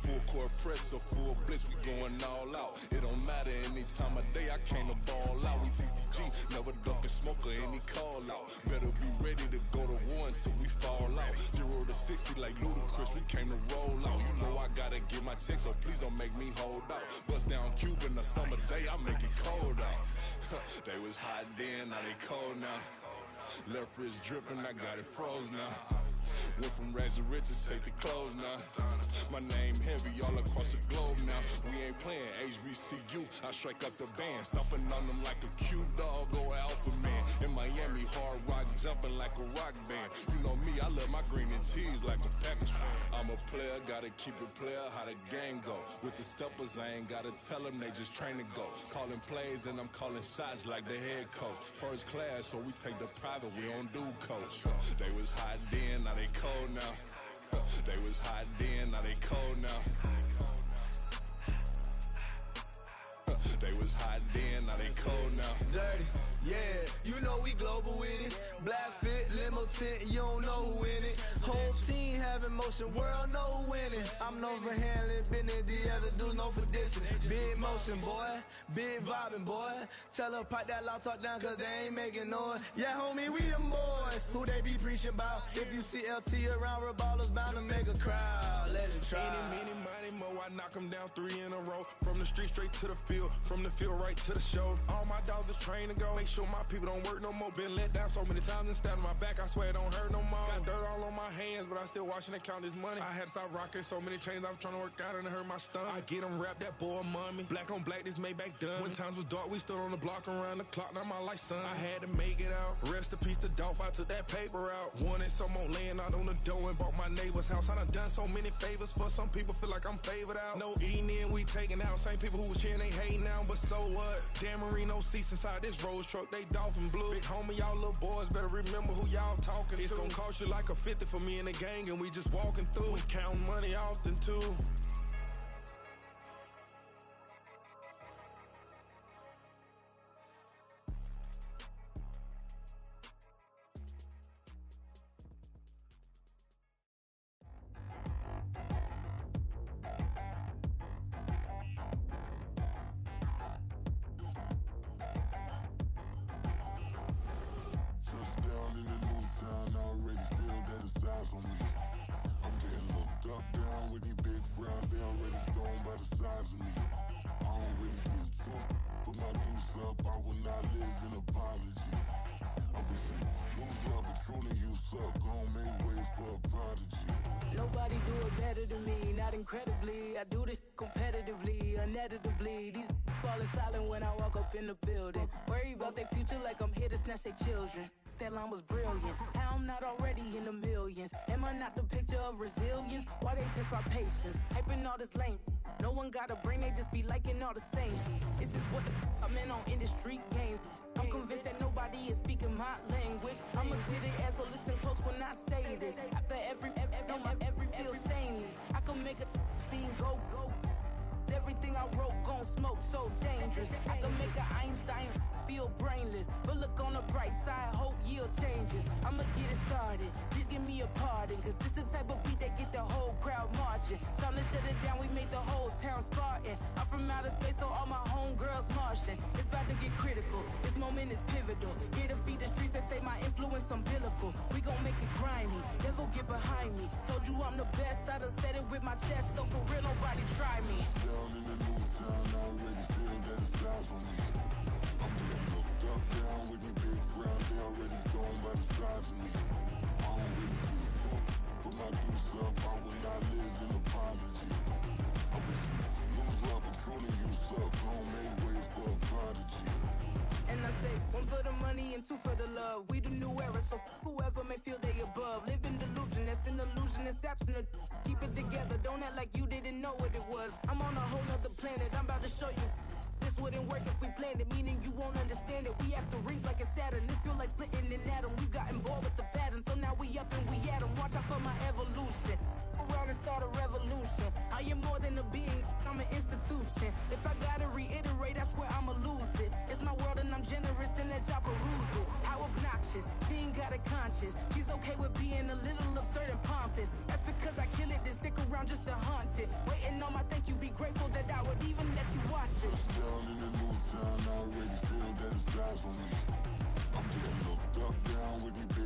Full court press, so full blitz, we going all out. It don't matter any time of day, I came to ball out. We TCG, never duck a smoker, any call out. Better be ready to go to war until we fall out. 0 to 60 like Ludacris, we came to roll out. You know I gotta get my check, so please don't make me hold out. Bust down Cuban a summer day, I make it cold out. They was hot then, now they cold now. Left wrist dripping, I got it froze now. Went from rags to riches, take the clothes now. My name heavy all across the globe now. We ain't playing HBCU, I strike up the band. Stomping on them like a cute dog or alpha man. In Miami, hard rock jumping like a rock band. You know me, I love my green and cheese like a Packers fan. I'm a player, gotta keep it player, how the game go. With the steppers, I ain't gotta tell them, they just train to go. Calling plays and I'm calling shots like the head coach. First class, so we take the private, we don't do coach. They was hot then, now they cold now. They was hot then, now they cold now. They was hot then, now they cold now. Dirty, yeah, you know we global with it. Black fit, limo tint, you don't know who in it. Whole team having motion, world know who winning. I'm known for handling business, the other dudes known for dissing. Big motion, boy, big vibing, boy. Tell her pipe that loud talk down, cause they ain't making noise. Yeah, homie, we them boys, who they be preaching about. If you see LT around, Reballers bound to make a crowd. Let it try. Meeny, money, mo, I knock them down 3 in a row. From the street straight to the field, from the field right to the show. All my dogs are trained to go. Make sure my people don't work no more. Been let down so many times and stabbed my back. I swear it don't hurt no more. Got dirt all on my hands, but I still watching and count this money. I had to stop rocking so many chains. I was trying to work out and it hurt my stomach. I get them wrapped, that boy mommy. Black on black, this Maybach done. When times was dark, we stood on the block around the clock. Now my life, son. I had to make it out. Rest in peace to Dolph. I took that paper out. Wanted some more laying out on the door and bought my neighbor's house. I done so many favors for some people. Feel like I'm favored out. No eating in, we taking out. Same people who was cheering, they hating now. But so what? Dan Marino seats inside this Rolls truck. They dolphin blue. Big homie, y'all little boys better remember who y'all talking to. It's gonna cost you like a 50 for me and the gang, and we just walking through. We counting money often too. Touchdown in the new town, I already feel that it's eyes on me. I'm getting looked up, down with these big frowns, they already thrown by the size of me. I don't really get truth, put my deuce up, I will not live in apology. I wish you lose love, but truly you suck, gon' make way for a prodigy. Nobody do it better than me, not incredibly. I do this competitively, uneditably. These falling silent when I walk up in the building. Worry about their future like I'm here to snatch their children. That line was brilliant. How I'm not already in the millions. Am I not the picture of resilience? Why they test my patience? Hyping all this lame. No one got a brain, they just be liking all the same. This is what the I'm in on industry games. I'm convinced that nobody is speaking my language. I'm a good ass, so listen close when I say this. After every still stainless. I can make a fiend go. Everything I wrote gon' smoke, so dangerous. I can make an Einstein feel brainless. But look on the bright side, hope yield changes. I'ma get it started, please give me a pardon. Cause this the type of beat that get the whole crowd marching. Time to shut it down, we made the whole town Spartan. I'm from outer space, so all my homegirls Martian. It's about to get critical, this moment is pivotal. Here to feed the streets that say my influence umbilical. We gon' make it grimy, devil get behind me. Told you I'm the best, I done said it with my chest. So for real, nobody try me. Down in the new town, I already feel that it's eyes on me. I'm getting looked up, down with these big crowds, they already gone by the size of me. I don't really get too, put my deuce up, I will not live in apology. I wish you lose love, but truly you suck, gon' make way for a prodigy. And I say, one for the money and two for the love. We the new era, so whoever may feel they above. Live in delusion, that's an illusion, it's absent. Keep it together, don't act like you didn't know what it was. I'm on a whole nother planet, I'm about to show you. This wouldn't work if we planned it, meaning you won't understand it. We have to rings like a Saturn, this feel like splitting an atom. We got involved with the pattern, so now we up and we at 'em. Watch out for my evolution, around and start a revolution. I am more than a being, I'm an institution. If I gotta reiterate, that's where I'ma lose it. It's my world and I'm generous and let y'all peruse it. How obnoxious, she ain't got a conscience. She's okay with being a little absurd and pompous. That's because I kill it, then stick around just to haunt it. Waiting on my thank you, be grateful that I would even let you watch it. Down in the new town, I already feel that it's eyes on me. I'm getting looked up, down with these big